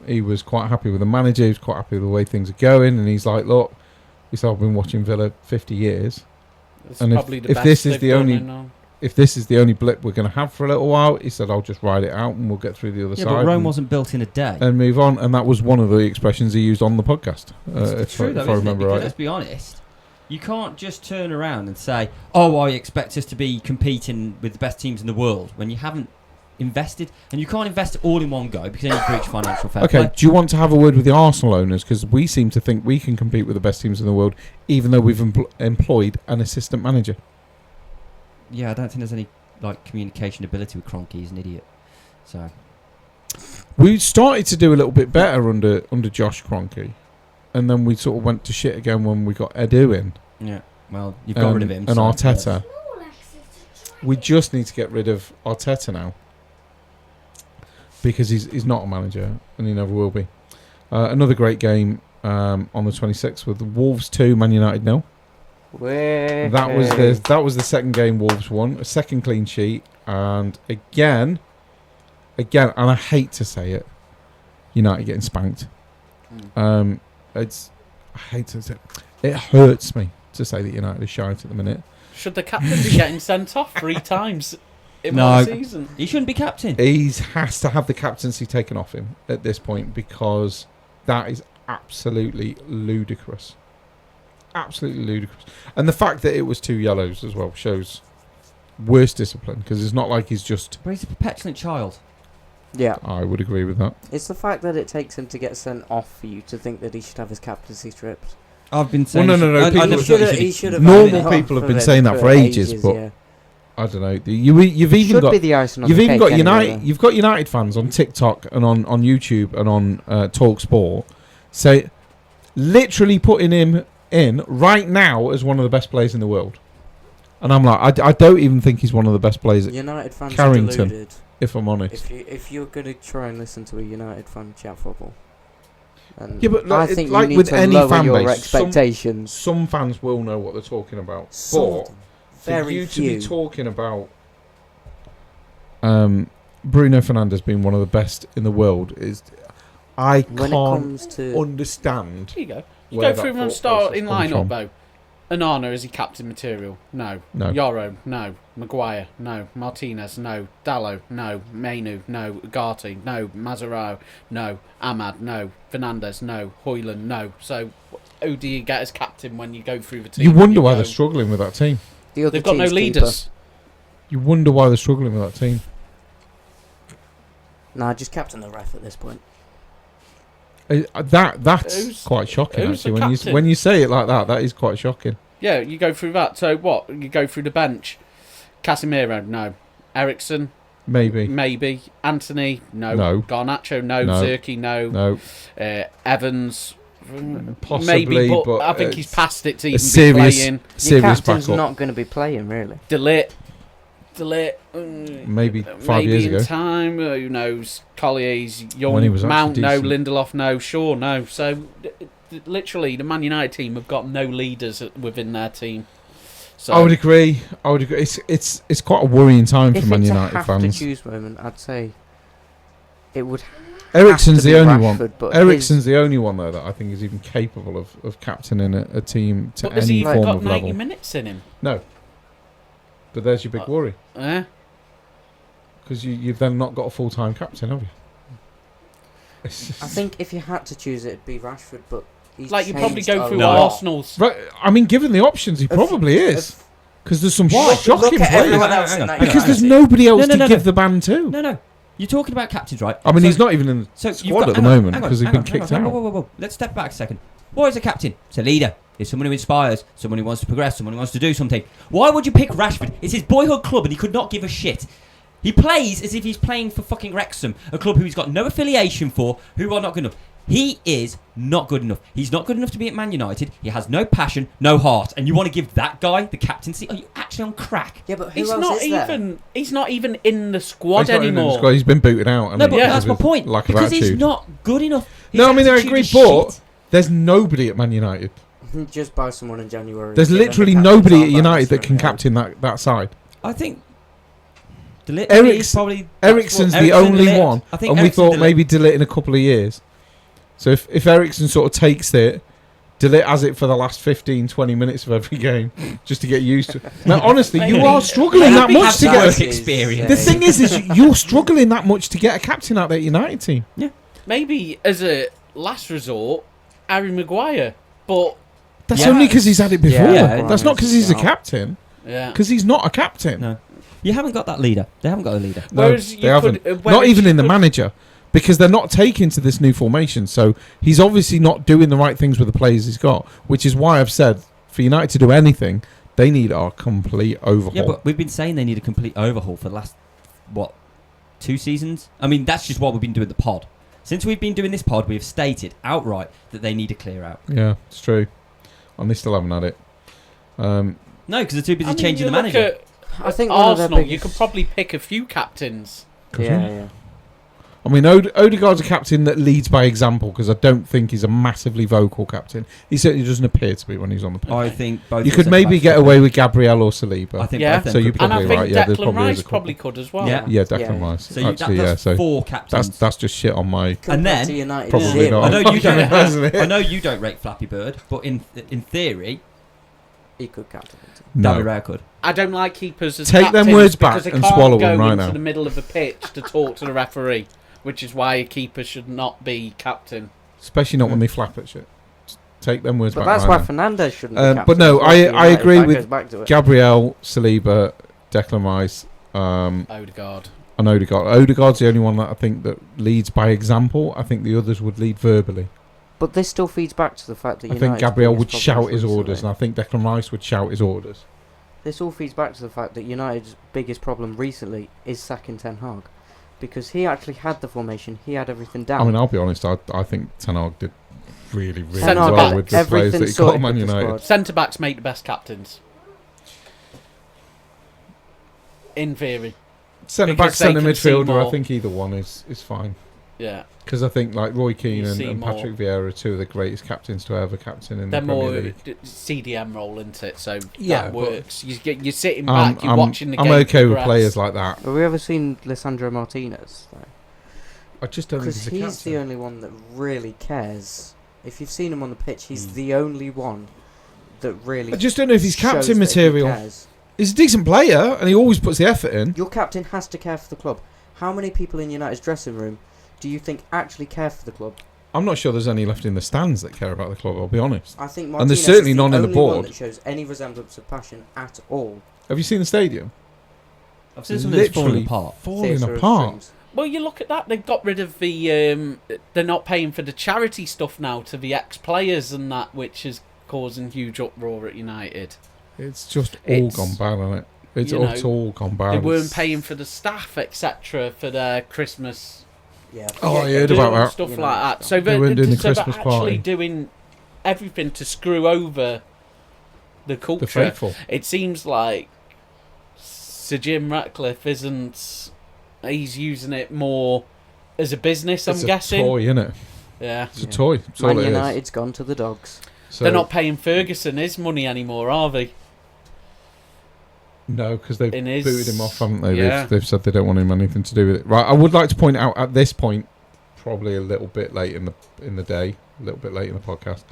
He was quite happy with the manager. He was quite happy with the way things are going, and he's like, "Look, he said I've been watching Villa 50 years, It's and probably the if best this is they've the done only in, if this is the only blip we're going to have for a little while," he said, "I'll just ride it out, and we'll get through the other Yeah, side." but Rome and, wasn't built in a day. and move on. And that was one of the expressions he used on the podcast. It's true, though, if I isn't it? remember Because right. let's be honest, you can't just turn around and say, "Oh, I expect us to be competing with the best teams in the world," when you haven't invested, and you can't invest all in one go because then you breach financial fair Okay, play. do you want to have a word with the Arsenal owners? Because we seem to think we can compete with the best teams in the world, even though we've employed an assistant manager. Yeah, I don't think there's any communication ability with Kroenke. He's an idiot. So We started to do a little bit better under Josh Kroenke, and then we sort of went to shit again when we got Edu in. yeah, well, you've got rid of him. And so- Arteta. We just need to get rid of Arteta now, because he's not a manager and he never will be. Another great game on the 26th with Wolves 2, Man United 0. That was the second game Wolves won, a second clean sheet, and again, and I hate to say it, United getting spanked. I hate to say it hurts me to say that United are shite at the minute. Should the captain be getting sent off 3 times in No. one season? He shouldn't be captain. He has to have the captaincy taken off him at this point, because that is absolutely ludicrous. Absolutely ludicrous. And the fact that it was 2 yellows as well shows worse discipline, because it's not like he's just... But he's a petulant child. Yeah. I would agree with that. It's the fact that it takes him to get sent off for you to think that he should have his captaincy stripped. I've been saying. Well, no. I People never have- thought he should have Normal had it people off have been for saying that for ages, but yeah. I don't know. You've even Should got... be the icing on You've the even cake got anyway, United. You've got United fans on TikTok and on YouTube and on Talk Sport, literally putting him in right now as one of the best players in the world. And I'm like, I don't even think he's one of the best players. United fans Carrington. are deluded. If I'm honest. If you're going to try and listen to a United fan chat football, and Yeah, but I think like you need with to any lower fan your base, expectations. Some fans will know what they're talking about. Some But of them. for Very you few. to be talking about Bruno Fernandes being one of the best in the world is... I When it can't comes to understand. Here you go. You where go through that and thought start process in comes line-up, from. though. Onana, is he captain material? No. No. Yoro? No. Maguire? No. Martinez? No. Dallo? No. Mainu? No. Ugarte? No. Mazarao? No. Ahmad? No. Fernandes? No. Hoyland? No. So, who do you get as captain when you go through the team? You wonder why go- they're struggling with that team. the other They've got no team's leaders. You wonder why they're struggling with that team. keeper. Nah, just captain the ref at this point. That's Who's- quite shocking, who's the actually. captain? When you say it like that, that is quite shocking. Yeah, you go through that. So what? You go through the bench. Casemiro? No. Ericsson? Maybe. Maybe. Anthony? No. No. Garnacho? No. No. Zirkzee? No. No. Evans? Possibly, Maybe, but I think he's past it to a even serious- be playing. Your serious captain's backup. not going to be playing, really. Delete. Maybe 5 maybe years in ago. time. Who knows? Collier's young. When he was Mount, actually no. decent. Lindelof, no. Shaw, no. So, literally, the Man United team have got no leaders within their team. So, I would agree. It's quite a worrying time for If Man it's United a have fans. to choose moment, I'd say it would. Ericsson's have to the be only one. Rashford, but Ericsson's the only one though that I think is even capable of captaining a team to but has he any form got of 90 level. minutes in him? No. But there's your big worry, Eh? because you've then not got a full-time captain, have you? I think if you had to choose it, it'd be Rashford, but he's Like, you probably changed go a through lot. Arsenal's. Right, I mean, given the options, he probably is, because there's some Look shocking at players. everyone else in Hang that on. Because there's United. nobody else No, no, to no, give no. the band to. No. You're talking about captains, right? I mean, So he's not even in the So you've squad got- at the hang on, moment hang on, because he's hang been on, hang kicked on, out. Whoa. Let's step back a second. What is a captain? It's a leader. It's someone who inspires, someone who wants to progress, someone who wants to do something. Why would you pick Rashford? It's his boyhood club and he could not give a shit. He plays as if he's playing for fucking Wrexham, a club who he's got no affiliation for, who are not good enough. He is not good enough. He's not good enough to be at Man United. He has no passion, no heart. And you want to give that guy the captaincy? Are you actually actually on crack. Yeah, but who He's else not is there? even. He's not even in the squad He's not in the anymore. squad, he's been booted out. No, but Yeah. that's my point. Lack of Because he's attitude. not good enough. His No, I mean, I attitude agree, is but shit. there's nobody at Man United. Just buy someone in January. There's give them the literally captain's nobody at armband United that and can go. captain that side. I think Eric's- probably Ericsson's the Eriksen, only De Ligt. one, I think and we Eriksen, thought De Ligt. maybe De Ligt in a couple of years. So if Ericsson sort of takes it, De Ligt has it for the last 15, 20 minutes of every game, just to get used to it. Now, honestly, you Maybe. are struggling Maybe that much have to some get work a... experience. The thing is you're struggling that much to get a captain out of that United team. Maybe as a last resort, Harry Maguire. But That's Yeah. only because he's had it before. Yeah, That's not because he's a yeah. captain, yeah, because he's not a captain. No. You haven't got that leader. They haven't got a leader. No, Whereas they you haven't. could, Not even in the manager, because they're not taking to this new formation. So he's obviously not doing the right things with the players he's got, which is why I've said for United to do anything, they need a complete overhaul. Yeah, but we've been saying they need a complete overhaul for the last, 2 seasons? I mean, that's just what we've been doing the pod. Since we've been doing this pod, we've stated outright that they need to clear out. Yeah, it's true. And they still haven't had it. No, because they're too busy I mean, changing you the look manager. at I think one of their Arsenal, you biggest- could probably pick a few captains. Yeah. I mean, Odegaard's a captain that leads by example, because I don't think he's a massively vocal captain. He certainly doesn't appear to be when he's on the pitch. I think both. You of could the maybe centre-backs get could away be. with Gabriel or Saliba. I think Yeah. both of So them you could And be. I probably think right, yeah, there's Declan probably is Rice a couple. probably could as well. Yeah. Yeah, Declan Yeah. Rice. So Actually, that's so 4 captains. that's just shit on my... Compared then- to United, Probably zero. not. I know you don't. Isn't it? I know you don't rate Flappy Bird, but in theory, He could captain it. David No. Raya could. I don't like keepers as Take them captains words back because they and can't swallow go them right into now. the middle of the pitch to talk to the referee, which is why a keeper should not be captain. Especially not when they flap at shit. Just take them words But back that's right why now. Fernandes shouldn't be But captain. no, as well I for United. agree That with goes back to it. Gabriel, Saliba, Declan Rice, Odegaard. and Odegaard. Odegaard's the only one that I think that leads by example. I think the others would lead verbally. But this still feeds back to the fact that I think United's Gabriel would biggest shout problems his recently- orders, and I think Declan Rice would shout his orders. This all feeds back to the fact that United's biggest problem recently is sacking Ten Hag, because he actually had the formation, he had everything down. I mean, I'll be honest. I think Ten Hag did really, really Ten well Hag with got the players that he got sorted at Man with the United. squad. Centre backs make the best captains. In theory, Centre Because back, they centre can see midfielder. I more. think either one is fine. yeah. Because I think like Roy Keane You and, see and more. Patrick Vieira are 2 of the greatest captains to ever captain in They're the Premier more League. CDM role, isn't it? So Yeah, that but- works. You're sitting back, you're I'm, watching the I'm game okay with progress. players like that. Have we ever seen Lisandro Martinez? I just don't think Because he's a he's the captain. only one that really cares. If you've seen him on the pitch, he's Mm. the only one that really. I just don't know if he's shows captain that he material. cares. He's a decent player, and he always puts the effort in. Your captain has to care for the club. How many people in United's dressing room do you think actually care for the club? I'm not sure there's any left in the stands that care about the club, I'll be honest. I think And Martinez there's certainly is none in the only one board. that shows any resemblance of passion at all. Have you seen the stadium? I've seen something that's falling Literally apart. falling Theatre of apart. dreams. Well, you look at that. They've got rid of the. They're not paying for the charity stuff now to the ex-players and that, which is causing huge uproar at United. It's just all It's- gone bad, isn't it? It's you all, know, gone bad. They weren't It's- paying for the staff, etc., for their Christmas. Yeah. Oh, I Yeah, heard do about that. stuff You like know, that. So They weren't doing the Christmas actually party. doing everything to screw over the culture. The faithful. It seems like Sir Jim Ratcliffe isn't. He's using it more as a business. I'm It's guessing. a toy, innit? Yeah. It's a Yeah. toy. That's all Man it is. United's gone to the dogs. So, They're not paying Ferguson his money anymore, are they? No, because they've In his- booted him off, haven't they? Yeah. They've said they don't want him anything to do with it. Right. I would like to point out at this point, probably a little bit late in the day, a little bit late in the podcast,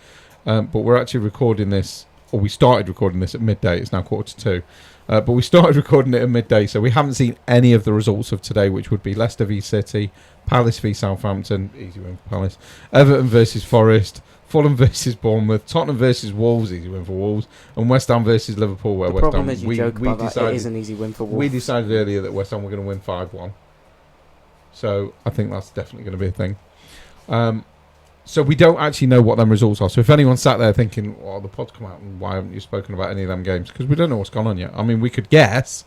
but we're actually recording this, or we started recording this at midday. It's now 1:45. But we started recording it at midday, so we haven't seen any of the results of today, which would be Leicester v City, Palace v Southampton, easy win for Palace, Everton versus Forest, Fulham versus Bournemouth, Tottenham versus Wolves, easy win for Wolves, and West Ham versus Liverpool, where The West problem Ham is you joke about that. It decided is an easy win for Wolves. we decided earlier that West Ham were going to win 5-1, so I think that's definitely going to be a thing. So we don't actually know what them results are. So if anyone sat there thinking, "Well, the pod's come out, and why haven't you spoken about any of them games?" Because we don't know what's gone on yet. I mean, we could guess,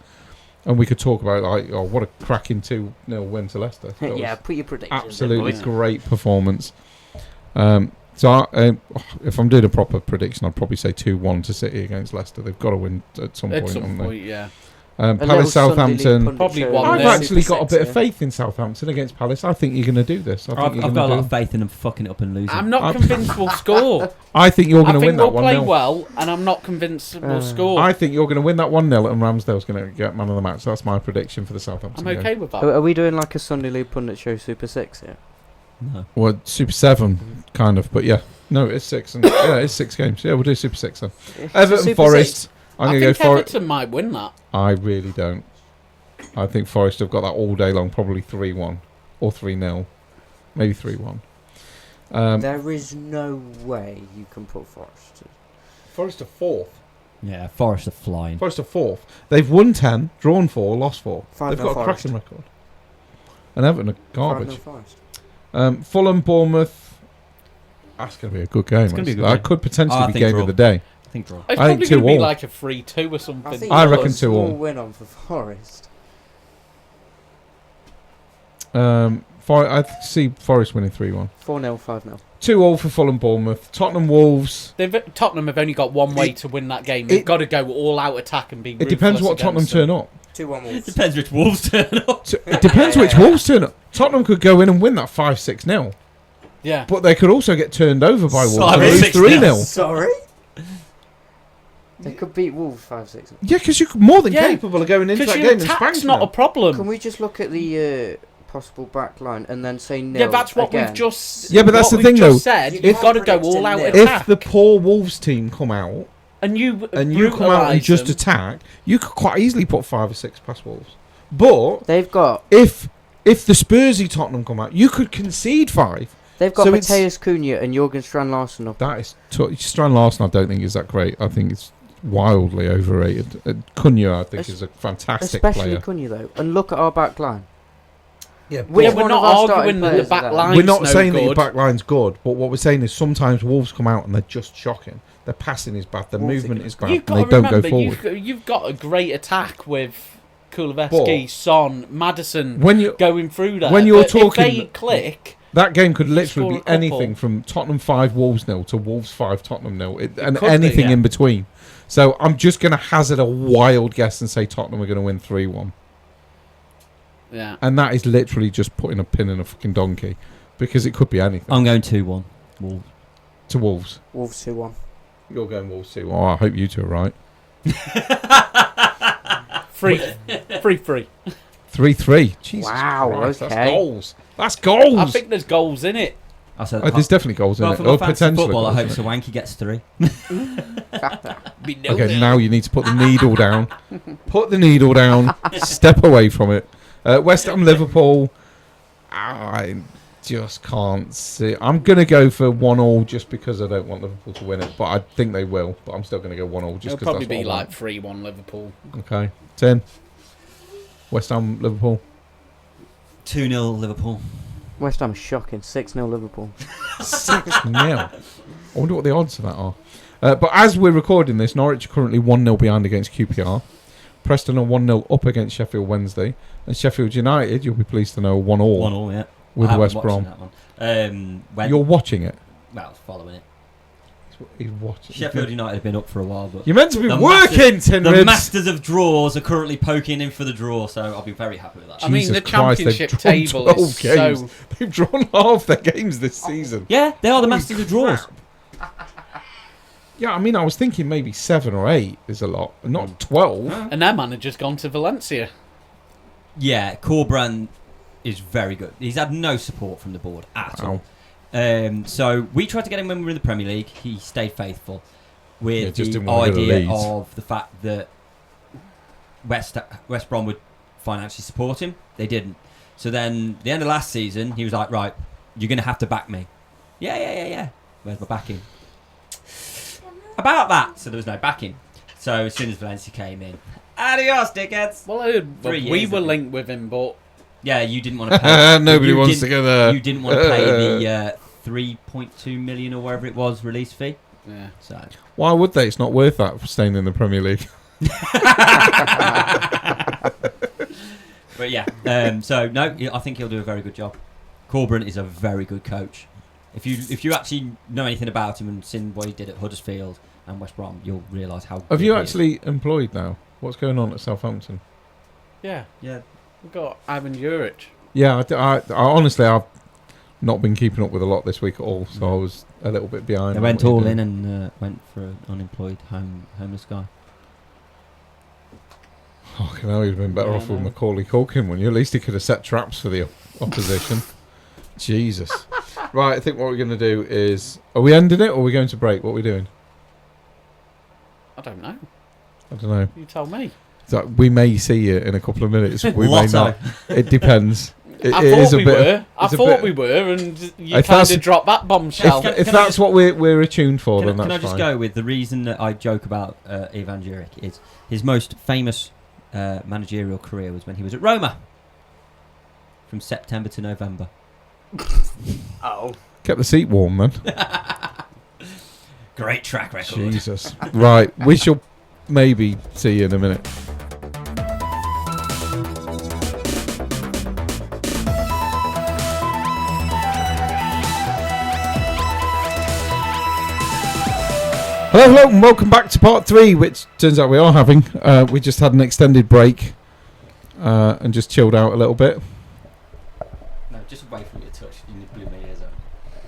and we could talk about like, "Oh, what a cracking 2-0 win to Leicester." That yeah, was put your predictions. in, absolutely boys. great performance. So if I'm doing a proper prediction, I'd probably say 2-1 to City against Leicester. They've got to win at some point, haven't they? Yeah. Palace, Southampton. Probably show. one I've nil. actually got a Super bit of sexy. faith in Southampton against Palace. I think you're going to do this. I think I've you're got gonna a lot do of faith in them fucking it up and losing. I'm not convinced we'll score. I think you're I going to win think that we'll play 1-0. well, and I'm not convinced we'll score. I think you're going to win that 1-0 and Ramsdale's going to get man of the match. That's my prediction for the Southampton I'm game. okay with that. Are we doing like a Sunday League pundit show Super 6 here? No. Well, Super 7, kind of, but yeah. No, it's 6. And yeah, it's 6 games. Yeah, we'll do Super 6 then. Everton, Super Forest. 6. I'm I going to think go for Everton might win that. I really don't. I think Forest have got that all day long, probably 3-1 or 3-0. Maybe 3-1. There is no way you can put Forest. Forest are 4th. Yeah, Forest are flying. Forest are 4th. They've won 10, drawn 4, lost 4. 5-0 They've got a Forest. cracking record. And Everton are garbage. 5-0 Forest. Fulham, Bournemouth. That's going to be a good game. It's gonna be a good That game. could potentially I be think game draw. of the day. I think draw. It's I think probably going to be 2-2. like a 3-2 or something. think I you've got reckon a small 2-2. win on for Forest. I see Forest winning 3-1. 4-0, 5-0. 2-2 for Fulham, Bournemouth. Tottenham, Wolves. Tottenham have only got one way to win that game. They've got to go all out attack and be. It depends what Tottenham turn up. 2-1 Wolves. Depends which Wolves turn up. It depends which Wolves turn up. Tottenham could go in and win that 5-6-0. Yeah. But they could also get turned over by Wolves and Sorry, lose 6-0. 3-0. Sorry? They could beat Wolves 5-6. Yeah, because you're more than Yeah, capable of going into Because that your game and attack's spanking not a them. problem. Can we just look at the possible back line and then say no? Yeah, that's what again? we've just. Yeah, but that's what the thing, we've just though. said You you've can't got to go predict all a out nil. attack. If the poor Wolves team come out and you and you come out and brutalise just them, attack, you could quite easily put 5 or 6 past Wolves. But They've got if the Spursy Tottenham come out, you could concede 5. they've got So it's- Mateus Cunha and Jurgen Strand Larsen up. That is Strand Larsen. I don't think is that great. I think it's wildly overrated. Cunha, I think, Es- is a fantastic Especially player. Cunha though. And look at our back line. Yeah, Which we're one not of our starting arguing that the players back are there? line's we're not no saying that your good. back line's good, but what we're saying is sometimes Wolves come out and they're just shocking. Their passing is bad, their Wolves movement are is good. bad, You've and got they to don't go remember, forward. you've got a great attack with Kulusevski, Son, Maddison When you going through there. when you're But talking- if they click, that game could literally score be a couple. anything from Tottenham 5 Wolves 0 to Wolves 5 Tottenham 0, and could be, anything yeah. in between. So I'm just going to hazard a wild guess and say Tottenham are going to win 3-1. yeah. And that is literally just putting a pin in a fucking donkey, because it could be anything. I'm going 2-1. Wolves. To Wolves. Wolves 2-1. You're going Wolves too. Oh, I hope you two are right. 3-3. 3-3. Jesus Wow, Christ, okay. That's goals. That's goals. I think there's goals in it. I said, Oh, there's definitely goals in well, it. for my Oh, fantasy potentially. football, I hope goals in Swanky gets 3. it. Okay, now you need to put the needle down. Put the needle down. Step away from it. West Ham, Liverpool. I just can't see. I'm going to go for 1-1 just because I don't want Liverpool to win it, but I think they will. But I'm still going to go 1-1 just It'll because probably that's be what I like 3-1 Liverpool. want. Okay, 10. West Ham, Liverpool. 2-0 Liverpool. West Ham shocking. 6-0 Liverpool. 6-0. I wonder what the odds of that are. But as we're recording this, Norwich are currently 1-0 behind against QPR. Preston are 1-0 up against Sheffield Wednesday. And Sheffield United, you'll be pleased to know, 1-1 1-1, yeah. with I haven't West watched Brom. that one. When, You're watching it. well, following it. He's watching. Sheffield United have been up for a while, but You're meant to be The working, Tin the Ribs. masters of draws are currently poking in for the draw, so I'll be very happy with that. I mean, Jesus the Christ, they've championship drawn table 12 is games. so. They've drawn half their games this season. Yeah, they are the Holy masters of draws. Yeah, I mean, I was thinking maybe 7 or 8 is a lot, not 12. And their manager's gone to Valencia. Yeah, Corbrand is very good. He's had no support from the board at Wow. all. So we tried to get him when we were in the Premier League. He stayed faithful Yeah, with just the didn't want to go to idea Leeds. of the fact that West Brom would financially support him. They didn't. So then, the end of last season, he was like, "Right, you're going to have to back me." Yeah. Where's my backing? About that. So there was no backing. So as soon as Valencia came in, adios, dickheads. Well, I heard, 3 we years were ago. linked with him, but Yeah, you didn't want to pay. Nobody you wants to didn't- go there. You didn't want to pay the 3.2 million or whatever it was release fee. yeah. So Why would they? It's not worth that for staying in the Premier League. But yeah, so no, I think he'll do a very good job. Corbrand is a very good coach. If you actually know anything about him and seen what he did at Huddersfield and West Brom, you'll realise how. Have good you he is. actually employed now? What's going on at Southampton? Yeah, Yeah. we've got Ivan Juric. Yeah, I honestly, I've not been keeping up with a lot this week at all, so I was a little bit behind. They on went what all you're in doing. and went for an unemployed homeless guy. Fucking hell, you'd have been better Yeah, off with no. Macaulay Culkin, wouldn't you? At least he could have set traps for the opposition. Jesus. Right, I think what we're going to do is... Are we ending it or are we going to break? What are we doing? I don't know. I don't know. You tell me. So we may see you in a couple of minutes. We may Lotto. not. It depends. It I is thought a we bit. were. I it's a thought bit- we were, and you If kind that's- of dropped that bombshell. Can- If can I that's just- what we're attuned for, Can, then can that's I just fine. go with the reason that I joke about Ivan Juric is his most famous managerial career was when he was at Roma from September to November. Oh. Kept the seat warm, man. Great track record. Jesus. Right, we shall maybe see you in a minute. Hello, and welcome back to part 3, which turns out we are having. We just had an extended break and just chilled out a little bit. No, just away from your touch. You blew my ears out.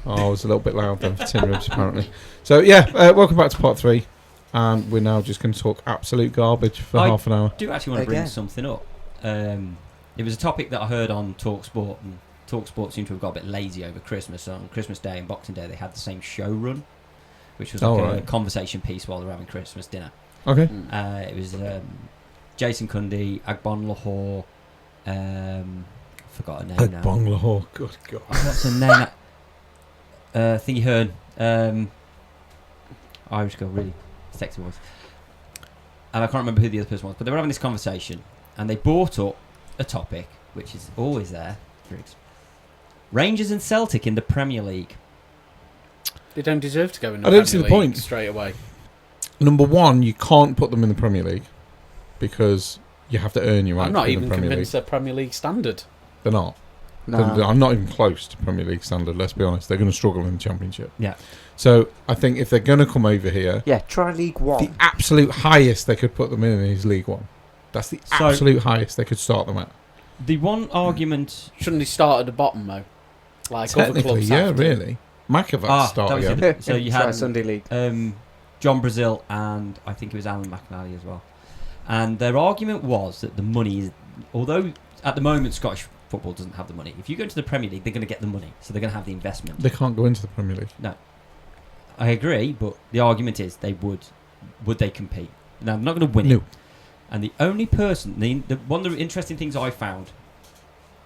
Oh, I was a little bit loud then for tin ribs, apparently. So, yeah, welcome back to part 3. And we're now just going to talk absolute garbage for I- half an hour. I do actually want to bring Again. something up. It was a topic that I heard on TalkSport, and TalkSport seemed to have got a bit lazy over Christmas. So on Christmas Day and Boxing Day, they had the same show run, which was like Oh, a right. conversation piece while they were having Christmas dinner. Okay. Mm. It was Jason Cundy, Agbon Lahore, forgot her name now. Bong Lahore, good God. What's her name? Thingy Hearn. Irish girl, really sexy voice. And I can't remember who the other person was, but they were having this conversation, and they brought up a topic which is always there. Rangers and Celtic in the Premier League. They don't deserve to go in the I don't see Premier the League point. straight away. Number one, you can't put them in the Premier League because you have to earn your right I'm not to be in even the Premier convinced League. they're Premier League standard. They're not. No. I'm not even close to Premier League standard, let's be honest. They're going to struggle in the Championship. Yeah. So I think if they're going to come over here, Yeah, try League the One. absolute highest they could put them in is League One. That's the So- absolute highest they could start them at. The one argument. Shouldn't they start at the bottom though? Like other Technically, clubs yeah, have to? really. Makovac that start was again. it. So you Try had Sunday League. John Brazil and I think it was Alan McNally as well. And their argument was that the money is, although at the moment Scottish football doesn't have the money, if you go into the Premier League, they're going to get the money, so they're going to have the investment. They can't go into the Premier League. I agree, but the argument is they would they compete? Now they're not going to win No. it. And the only person, one of the interesting things I found,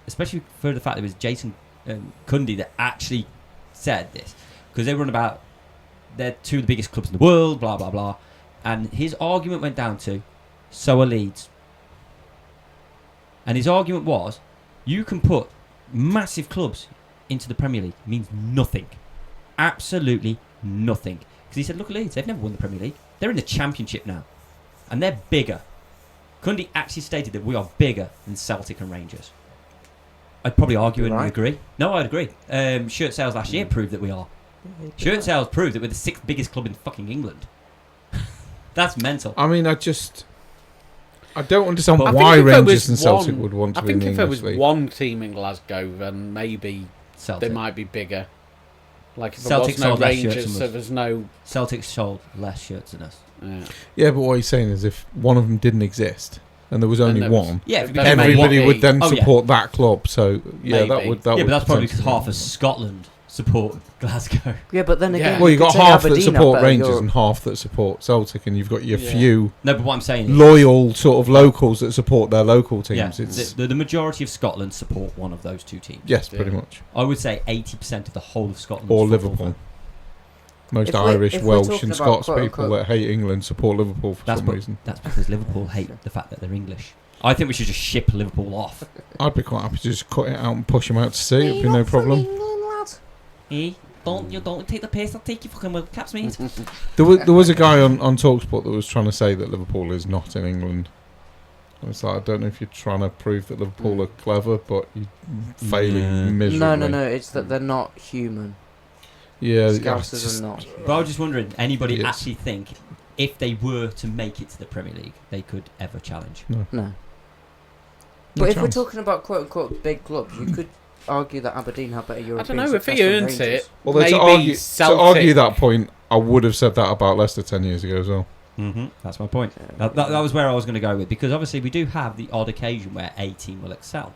especially for the fact that it was Jason Cundy that actually said this, because they run about they're two of the biggest clubs in the world, blah blah blah, and his argument went down to so are Leeds. And his argument was, you can put massive clubs into the Premier League, it means nothing, absolutely nothing. Because he said, look at Leeds, they've never won the Premier League, they're in the Championship now, and they're bigger. Cundy actually stated that we are bigger than Celtic and Rangers. I'd probably argue and Right. agree. No, I'd agree. Shirt sales last year proved that we are. Shirt sales proved that we're the 6th biggest club in fucking England. That's mental. I mean, I don't understand I think why if there Rangers was and Celtic one- would want to I be in think the if there English was League. one team in Glasgow, then maybe Celtic. they might be bigger. Like if Celtic there was sold no less shirts Rangers, than so us. there's no. Celtic sold less shirts than us. Yeah. Yeah, but what he's saying is if one of them didn't exist and there was only there was- one, Yeah, if it Then became maybe- everybody one- would then Oh, yeah. support that club. So yeah, that Maybe. would. Yeah, would but that's probably because potentially- half of Scotland support Glasgow. Yeah, but then again, Yeah. Well, you could got say half that Aberdeen up support there, Rangers you're- and half that support Celtic, and you've got your Yeah. few No, but what I'm saying is, loyal sort of locals that support their local yeah, teams. It's the majority of Scotland support one of those two teams. yes, Yeah. pretty much, I would say 80% of the whole of Scotland. or is football Liverpool. fan. Most If we're- Irish, if we're Welsh, talking and about Scots quote, people unquote- that hate England support Liverpool for That's some what- reason. That's because Liverpool hate the fact that they're English. I think we should just ship Liverpool off. I'd be quite happy to just cut it out and push them out to sea. It'd be no problem. Eh? Don't take the piss. I'll take you fucking with caps, mate. There was a guy on TalkSport that was trying to say that Liverpool is not in England. It's like, I don't know if you're trying to prove that Liverpool are clever, but you're failing Yeah. miserably. No, it's that they're not human. Yeah, Scousers are not. But I was just wondering, anybody Yes. actually think if they were to make it to the Premier League, they could ever challenge? No. No. No But if we're chance. talking about quote unquote big clubs, you could argue that Aberdeen have better European know, if he success than earns Rangers. it, Although maybe to argue Celtic. that point, I would have said that about Leicester 10 years ago as well. Mm-hmm. That's my point. Yeah. That was where I was going to go with, because obviously we do have the odd occasion where a team will excel.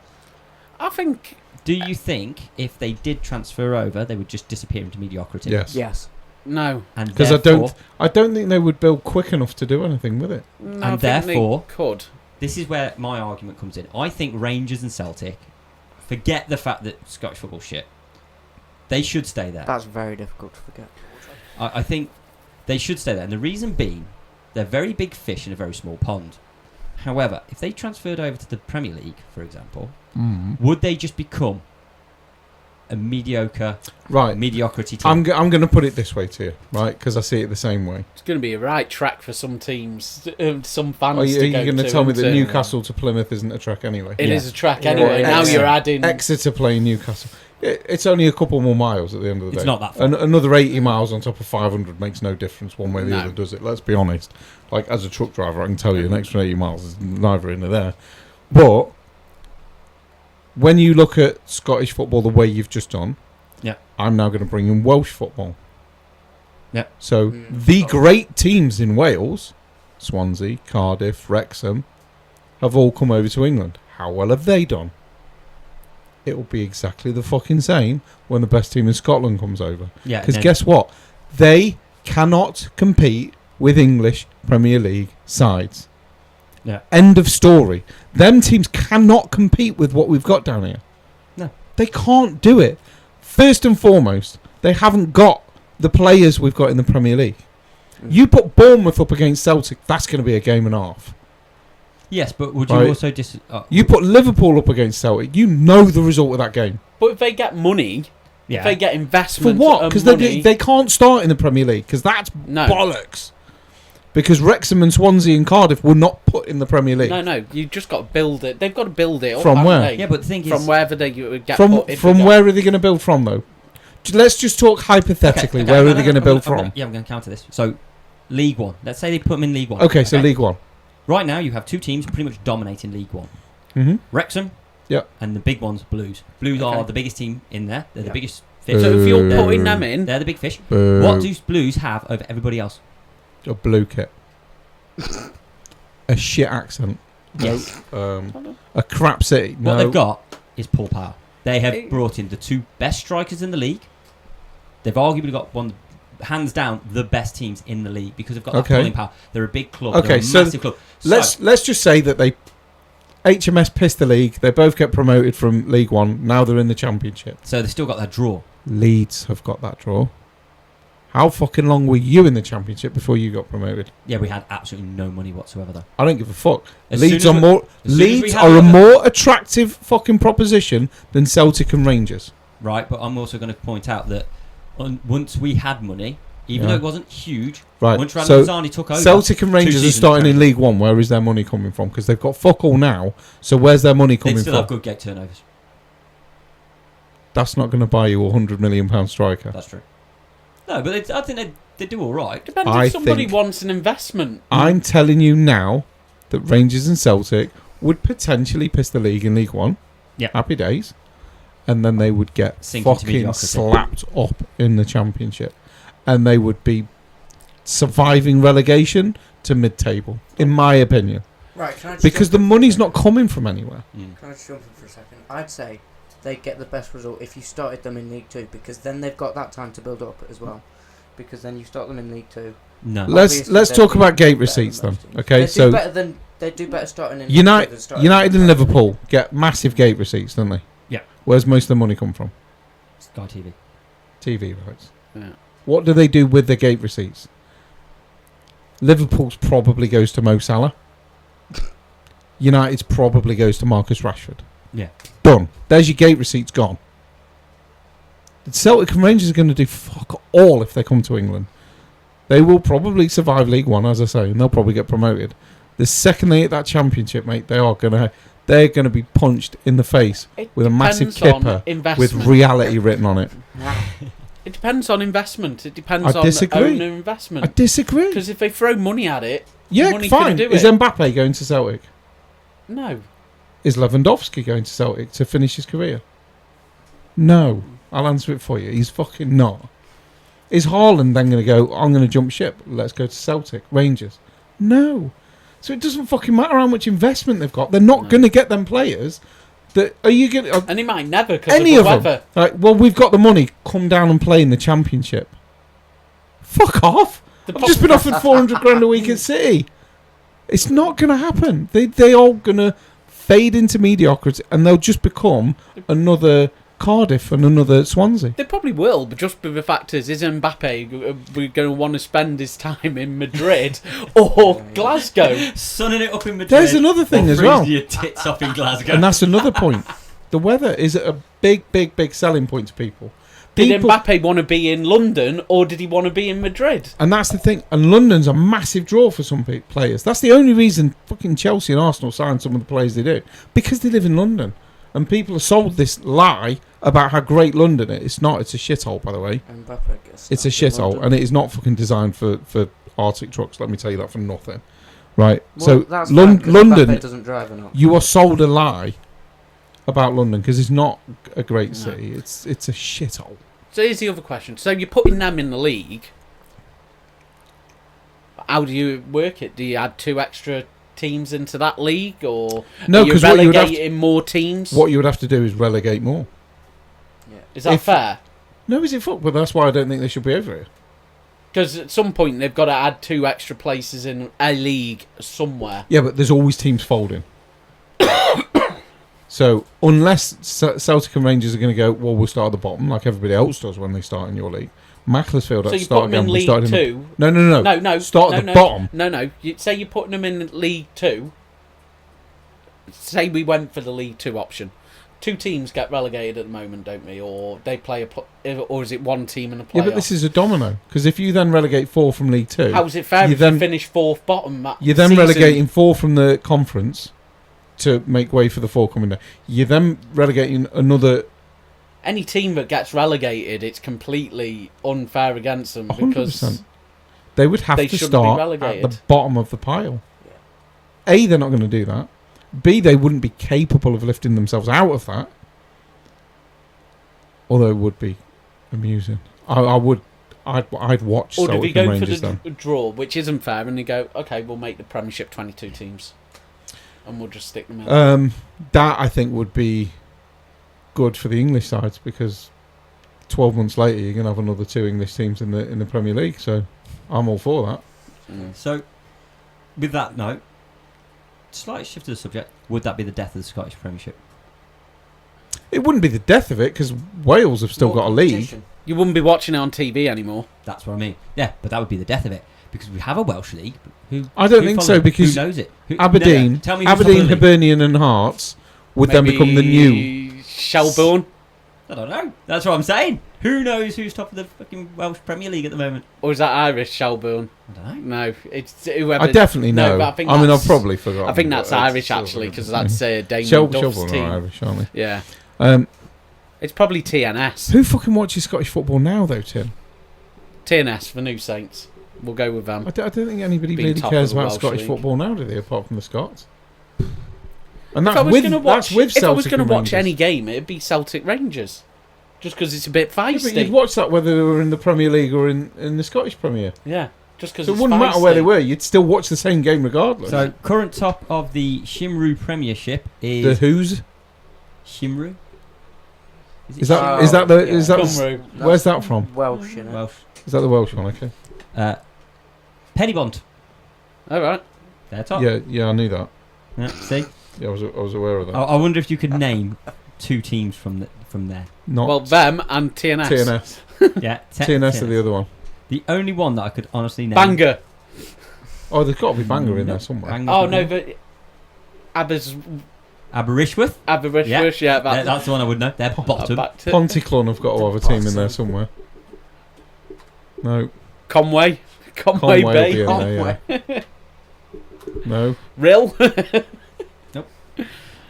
I think Do you think if they did transfer over, they would just disappear into mediocrity? Yes. Yes. no. And Because I therefore, don't think they would build quick enough to do anything with it. No, And I think therefore- they could. this is where my argument comes in. I think Rangers and Celtic, forget the fact that Scottish football's shit. They should stay there. That's very difficult to forget. I think they should stay there. And the reason being, they're very big fish in a very small pond. However, if they transferred over to the Premier League, for example, would they just become a mediocre Right. mediocrity team? I'm going to put it this way to you, right? Because I see it the same way. It's going to be a right track for some teams, some fans Are to you go going to to. tell me that isn't it? Newcastle to Plymouth isn't a track anyway? It Yeah. is a track Yeah. anyway. Well, Now Exeter- you're adding. Exeter playing Newcastle. It's only a couple more miles at the end of the day. It's not that far. Another 80 miles on top of 500 makes no difference one way or the No. other, does it? Let's be honest. Like, as a truck driver, I can tell you an extra 80 miles is neither in nor there. But when you look at Scottish football the way you've just done, Yeah. I'm now going to bring in Welsh football. Yeah. So the great teams in Wales, Swansea, Cardiff, Wrexham, have all come over to England. How well have they done? It will be exactly the fucking same when the best team in Scotland comes over. Yeah, Because then- guess what? They cannot compete with English Premier League sides. Yeah. End of story. Them teams cannot compete with what we've got down here. No. They can't do it. First and foremost, they haven't got the players we've got in the Premier League. You put Bournemouth up against Celtic, that's going to be a game and a half. Yes, but would you Right. also You put Liverpool up against Celtic, you know the result of that game. But if they get money, yeah. if they get For investment, what? and Because money, they can't start in the Premier League, because that's no, bollocks. Because Wrexham and Swansea and Cardiff were not put in the Premier League. no, you just got to build it. They've got to build it up, From haven't where? they? Yeah, but the thing from is, wherever they get From put, if they get- where are they going to build from, though? Let's just talk hypothetically. Okay, Where no, are they going to build from? I'm going to counter this. So, League One. Let's say they put them in League One. Okay, so League One. Right now, you have two teams pretty much dominating League One. Mm-hmm. Wrexham. Yep. And the big ones, Blues. Blues Okay. are the biggest team in there. They're Yeah. the biggest fish. So if you're Uh, putting them in, They're the big fish. What do Blues have over everybody else? A blue kit. A shit accent. Yes. A crap city. What No. they've got is Paul Power. They have Hey. brought in the two best strikers in the league. They've arguably got one, hands down, the best teams in the league because they've got that Okay. pulling power. They're a big club. Okay, They're a so massive club. Let's just say that HMS pissed the league. They both get promoted from League One. Now they're in the Championship. So they've still got that draw. Leeds have got that draw. How fucking long were you in the Championship before you got promoted? Yeah, we had absolutely no money whatsoever though. I don't give a fuck. As Leeds soon are as more. as soon as we Leeds had are a another- more attractive fucking proposition than Celtic and Rangers. Right, but I'm also going to point out that once we had money, even Yeah. though it wasn't huge, Right. once So Ramazani took over, Celtic and Rangers are seasons starting in ago, League One. Where is their money coming from? Because they've got fuck all now. So where's their money they'd coming still from? have good gate turnovers. That's not going to buy you a £100 million striker. That's true. No, but I think they do all right. depends I if somebody think- wants an investment. I'm telling you now that Rangers and Celtic would potentially piss the league in League One. Yeah. Happy days. And then they would get Sink into fucking mediocrity. slapped up in the Championship. And they would be surviving relegation to mid-table, in my opinion. Right, can I just Because jump the in for a money's second? not coming from anywhere. Mm. Can I just jump in for a second? I'd say they get the best result if you started them in League Two, because then they've got that time to build up as well. Because then you start them in League Two. No. Let's Obviously, talk they'd about be gate better receipts than then. most teams. Okay, They'd so do better starting in United, League Two than starting United in and League Two. Liverpool get massive gate receipts, don't they? Yeah. Where's most of the money come from? Sky TV. TV rights. Yeah. What do they do with the gate receipts? Liverpool's probably goes to Mo Salah. United's probably goes to Marcus Rashford. Yeah. Done. There's your gate receipts gone. The Celtic and Rangers are going to do fuck all if they come to England. They will probably survive League One, as I say, and they'll probably get promoted. The second they hit that Championship, mate, they're going to be punched in the face It with a massive depends on kipper with investment. reality written on it. It depends on investment. It depends I on disagree. owner I investment. disagree. Because if they throw money at it, Yeah, money fine. couldn't do Is it. Mbappe going to Celtic? No. Is Lewandowski going to Celtic to finish his career? No. I'll answer it for you. He's fucking not. Is Haaland then going to go, I'm going to jump ship, let's go to Celtic, Rangers? No. So it doesn't fucking matter how much investment they've got. They're not going to get them players. Are you going to... And he might never because Any of the of them. weather. Like, well, we've got the money. Come down and play in the Championship. Fuck off. I've just been offered 400 grand a week at City. It's not going to happen. They all going to fade into mediocrity and they'll just become another Cardiff and another Swansea. They probably will, but just the fact is Mbappe we're going to want to spend his time in Madrid or Glasgow? Sunning it up in Madrid. There's another thing or as well. freezing your tits off in Glasgow. And that's another point. The weather is a big, big, big selling point to people. Did Mbappe want to be in London or did he want to be in Madrid? And that's the thing. And London's a massive draw for some players. That's the only reason fucking Chelsea and Arsenal sign some of the players they do. Because they live in London. And people are sold this lie about how great London is. It's not. It's a shithole, by the way. It's a shithole. And it is not fucking designed for Arctic trucks. Let me tell you that for nothing. Right? Well, so that's London, Mbappe doesn't drive enough. you are sold a lie about London because it's not a great city. It's a shithole. So here's the other question. So you're putting them in the league. How do you work it? Do you add 2 extra teams into that league, or No, are you because what you would have relegating more teams? What you would have to do is relegate more. Yeah. Is that fair? No, is it fuck? But that's why I don't think they should be over here. Because at some point they've got to add 2 extra places in a league somewhere. Yeah, but there's always teams folding. So unless Celtic and Rangers are going to go, well, we'll start at the bottom like everybody else does when they start in your league. Macclesfield So had to you start put them again. in We League started 2. No. Start at the bottom. No. You say you're putting them in League 2. Say we went for the League 2 option. 2 teams get relegated at the moment, don't we? Or they play or is it 1 team in a playoff? Yeah, but this is a domino because if you then relegate 4 from League 2, how is it fair if you finish 4th bottom? You're then relegating 4 from the conference to make way for the 4 coming down. You're then relegating another. Any team that gets relegated, it's completely unfair against them 100%. because They would have they to shouldn't start be at relegated. the bottom of the pile. A, they're not going to do that. B, they wouldn't be capable of lifting themselves out of that. Although it would be amusing. I'd watch Or do we Celtic and go for Rangers the then. draw, which isn't fair, and they go, okay, we'll make the Premiership 22 teams, and we'll just stick them in. That I think would be good for the English sides because 12 months later you're going to have another 2 English teams in the Premier League. So I'm all for that. So, with that note, slight shift to the subject. Would that be the death of the Scottish Premiership? It wouldn't be the death of it because Wales have still got a league. You wouldn't be watching it on TV anymore. That's what I mean. Yeah, but that would be the death of it because we have a Welsh league. I don't think so because who knows it? Aberdeen, Tell me who's Aberdeen, top of the league. Hibernian, and Hearts would then become the new. Shelbourne, I don't know. That's what I'm saying. Who knows who's top of the fucking Welsh Premier League at the moment? or is that Irish Shelbourne? I don't know. No, it's whoever. I definitely No, know. but I think I've that's- probably forgotten. I think that's but it's Irish still actually because forgotten. that's Damien Duff's Shelbourne team. are Irish, aren't they? Yeah, Um, it's probably TNS. who fucking watches Scottish football now, though, Tim? TNS, the New Saints. We'll go with them. I don't think anybody Being really top cares of the about Welsh Scottish league. football now, do they? Apart from the Scots. And If I that's was with going to watch, that's with if I was Celtic going to and watch Rangers. any game, it'd be Celtic Rangers, just because it's a bit Yeah, but feisty. you'd watch that whether they were in the Premier League or in the Scottish Premier. Yeah, just because So it it's wouldn't matter feisty. where they were. You'd still watch the same game regardless. So, current top of the Shimru Premiership the is who's Shimru. is that Cymru. where's that from? Welsh, you know. Welsh? Is that the Welsh one? Okay. Pennybont. All right. They're top. Yeah, I knew that. Yeah, see, Yeah, I was aware of that. I wonder if you could name 2 teams from there. Not Well, them and TNS. TNS. Yeah, TNS are the other one. The only one that I could honestly name. Bangor. Oh, there's got to be Bangor in No, there somewhere. Bangor's Oh not no, there. but Aberystwyth. Aberystwyth. Yeah, That's the one I would know. They're bottom. back to Pontyclun have got to have a team in there somewhere. No. Conway. Conway will Bay. be in there, yeah. No. Rill.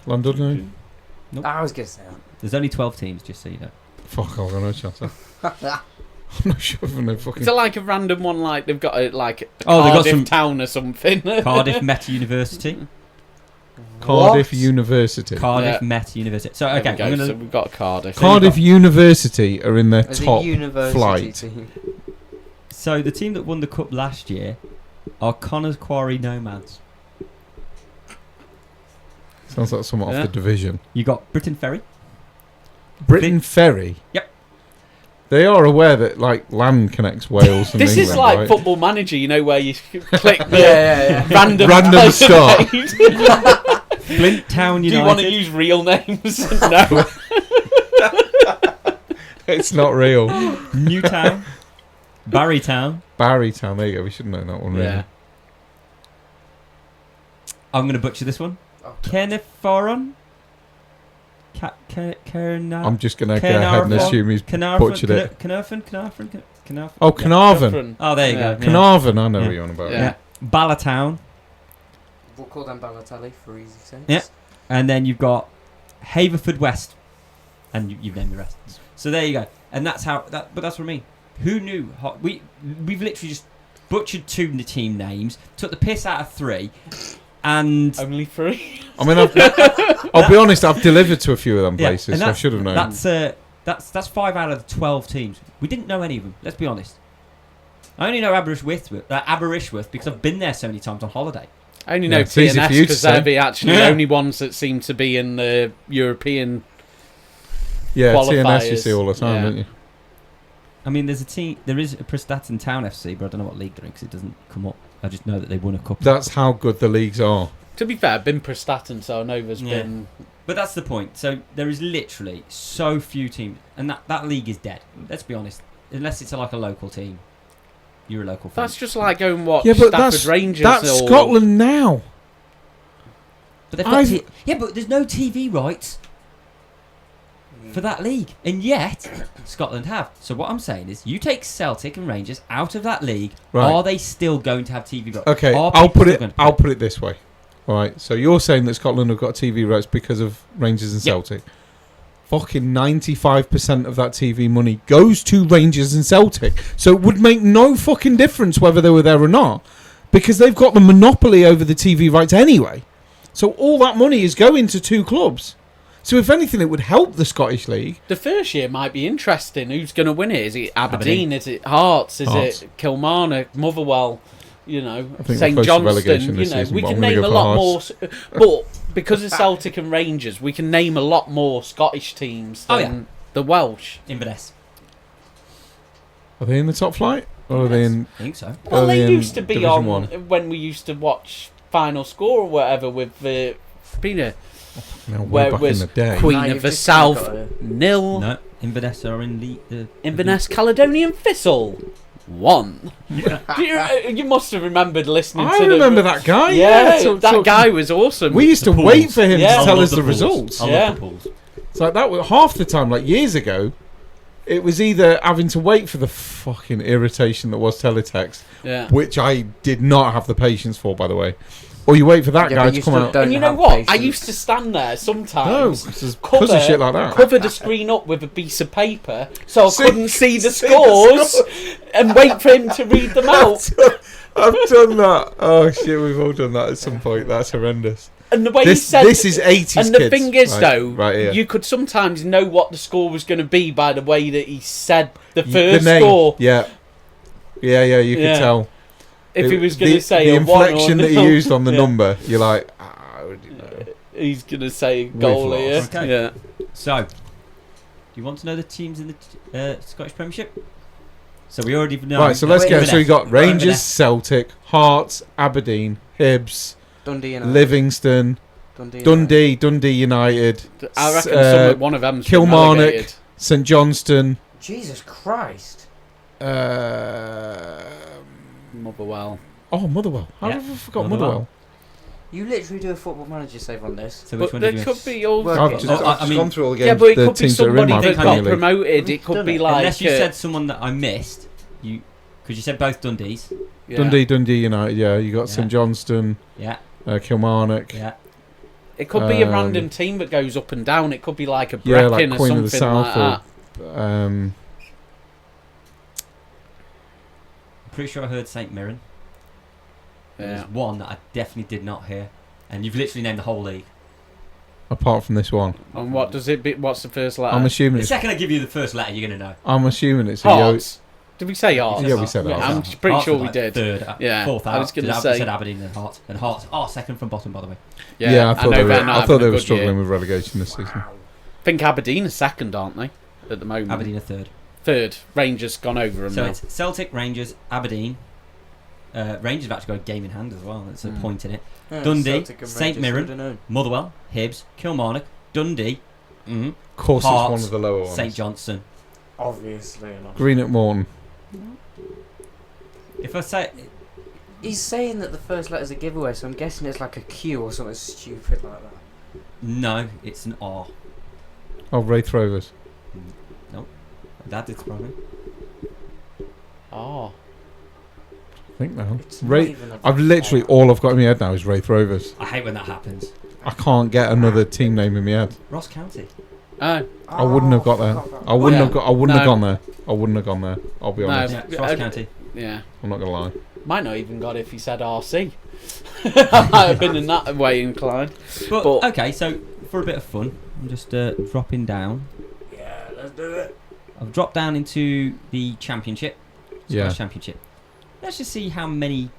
London, no. I was going to say that. There's only 12 teams, just so you know. Fuck, I've got no chance. I'm not sure if I know fucking. Is it like a random one? Like they've got a They've got Cardiff some town or something. Cardiff Met University. Cardiff What? University. Cardiff Yeah. Met University. So There okay, we go, I'm gonna, so we've got Cardiff. Cardiff University are in their As a top university flight. team. so the team that won the cup last year are Connors Quarry Nomads. Sounds like someone Yeah. off the division. You got Britain Ferry. Britain Ferry. Yep. They are aware that like land connects Wales and This England, is like right? Football Manager, you know, where you click the Yeah. random Random start. page. Flint Town Do United. you want to use real names? No. It's not real. Newtown. Barrytown. Barrytown. There you go. We should know that one. Really. Yeah. I'm going to butcher this one. Kenneforon. I'm just gonna go ahead and assume he's butchered it. Carnarvon. Oh, Carnarvon. Oh, there you Yeah. go. Yeah. Carnarvon. I know Yeah. what you're on about. Yeah. Yeah. Ballatown. We'll call them Balotelli for easy sense. Yeah. And then you've got Haverford West. And you've named the rest. So there you go. And that's how. But that's what I mean. Who knew? We've literally just butchered 2 team names, took the piss out of 3, and Only 3. I mean, I'll be honest. I've delivered to a few of them Yeah, places. and So I should have known. that's 5 out of the 12 teams. We didn't know any of them. Let's be honest. I only know Aberystwyth because I've been there so many times on holiday. I only know it's easy for TNS you to because they're say. the actually Yeah. only ones that seem to be in the European. Yeah, TNS you qualifiers. see all the time, Yeah. don't you? I mean, there is a Prestatyn Town FC, but I don't know what league they're in because it doesn't come up. I just know that they won a cup. That's how good the leagues are. To be fair, I've been Prestatyn, so I know there's Yeah. been. But that's the point. So there is literally so few teams, and that league is dead. Let's be honest. Unless it's like a local team, you're a local fan. That's just like going and watch Yeah, but Stafford Rangers. That's or, Scotland now. But they've got I've- yeah, but there's no TV rights for that league, and yet Scotland have. So what I'm saying is, you take Celtic and Rangers out of that league. Right. Are they still going to have TV rights? Okay, Are I'll people put still it. going to I'll pay? put it this way. All right. So you're saying that Scotland have got TV rights because of Rangers and Yep. Celtic. Fucking 95% of that TV money goes to Rangers and Celtic. So it would make no fucking difference whether they were there or not, because they've got the monopoly over the TV rights anyway. So all that money is going to 2 clubs. So if anything, it would help the Scottish League. The first year might be interesting. Who's going to win it? Is it Aberdeen? Aberdeen. Is it Hearts? Is Hearts. it Kilmarnock? Motherwell? You know, I think St we're close to Johnstone. relegation You this know, season, we but can I'm gonna name go a for lot more. Hearts. But because of Celtic and Rangers, we can name a lot more Scottish teams Oh, than yeah. the Welsh. Inverness. Are they in the top flight? Or are they in... I think so. Well, Are they they in used to be Division on One? when we used to watch Final Score or whatever with the No, way where it back was in the day. Queen Now of you've the just kinda South got a- nil, No, Inverness are in the Inverness Caledonian Thistle 1. You must have remembered listening I to remember that guy. Yeah, so- that so- guy was awesome. We used to The wait pools. for him Yeah. to I tell love us the pools. results. I Yeah. love the pools. It's like that was half the time, like years ago, it was either having to wait for the fucking irritation that was teletext, Yeah. which I did not have the patience for, by the way, or you wait for that Yeah, guy but to you come still out. don't And you know have what? I patience. used to stand there No, sometimes. because Cover, of shit like that. cover the screen up with a piece of paper so I See- couldn't see the see the scores and wait for him to read them out. I've done that. Oh shit, we've all done that at some point. That's horrendous. And the way he This said is 80s and the kids. thing is, Right- though, right here. you could sometimes know what the score was going to be by the way that he said the The first name. score. Yeah, you Yeah. could tell. If he It- was going to say the a one or inflection that he nil. used on the Yeah. number, you're like, I already know. He's going to say a goal We've here. lost. Okay. Yeah. So, do you want to know the teams in the Scottish Premiership? So we already know. Right, so let's go. So we got Rangers, Inverness. Celtic, Hearts, Aberdeen, Hibs, Dundee United. Livingston, Dundee United, I reckon one of them's been Kilmarnock, relegated. St Johnstone, Jesus Christ. Motherwell. Motherwell. How Yeah, have I forgot Motherwell. Motherwell? You literally do a football manager save on this. So which But one there did you could miss? be all. Well, I've Okay. just, Oh, I've I just mean- gone through all the games. Yeah, but it the could be teams that are in somebody my that Premier got League. promoted. It could Done be it. like. Unless you said someone that I missed, because you said both Dundees. yeah. Dundee United. Yeah, you got Yeah. St Johnstone, Yeah, Kilmarnock. yeah. It could be a Um, random team that goes up and down. It could be like a Yeah, Brecon like or Queen of the something like South that. or pretty sure I heard St Mirren. Yeah. There's one that I definitely did not hear, and you've literally named the whole league. Apart from this one, And what does it be? What's the first letter? I'm assuming The it's. second I give you the first letter, you're gonna know. I'm assuming it's a yo. Hearts. Did we say Hearts? Yeah, we said Yeah, Hearts. I'm pretty Hearts sure was we like did. Third, Yeah, fourth out. I was going to We say. said Aberdeen and Hearts are second from bottom, by the way. Yeah, I thought know they were. they're not I thought having they a were good struggling year. with relegation this season. I think Aberdeen are second, aren't they? At the moment. Aberdeen are third. Third. Rangers gone over them So now. it's Celtic, Rangers, Aberdeen. Rangers have actually got a game in hand as well. That's a point in it. Dundee, Celtic and St Rangers Mirren, would have known. Motherwell, Hibs, Kilmarnock, Dundee, Of course, Hearts, it's one of the lower ones. St Johnstone. Obviously not. Greenock Morton. If I say He's saying that the first letter's a giveaway, so I'm guessing it's like a Q or something stupid like that. no, it's an R. Oh, Wraith Rovers. Nope. That did surprise me. Oh. I think now. It's not Wraith. even a I've literally all I've got in my head now is Wraith Rovers. I hate when that happens. I can't get another team name in my head. Ross County. Oh. I wouldn't have got there. forgot I that. wouldn't Yeah. have got. I wouldn't have No. gone there. I wouldn't have gone there. I'll be No. honest. Yeah, it's Ross I- County. Yeah. I'm not gonna lie. Might not even got it if he said RC. I might have been in that way inclined. But, But- okay, so for a bit of fun, I'm just dropping down. Yeah, let's do it. I've dropped down into the championship. Yeah. Scottish Championship. Let's just see how many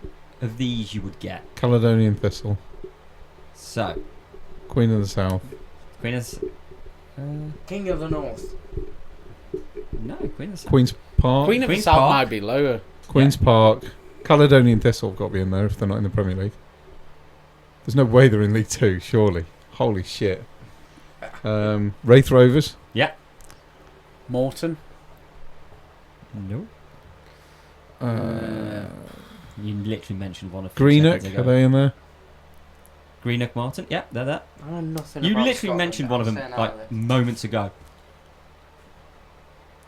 of these you would get. Caledonian Thistle, So, Queen of the South. Queen of King of the North. no, Queen of the South. Queen's Park. Queen of the Queen's South Park. might be lower. Queen's Park. Caledonian Thistle have got to be in there if they're not in the Premier League. There's no way they're in League 2, surely. Holy shit. Wraith Rovers. Morton. No. You literally mentioned one of Greenock, seconds are ago. they in there? Greenock Martin. Yeah, they're there. I know nothing You about literally Scotland, mentioned one of them I'm saying like out of it. moments ago.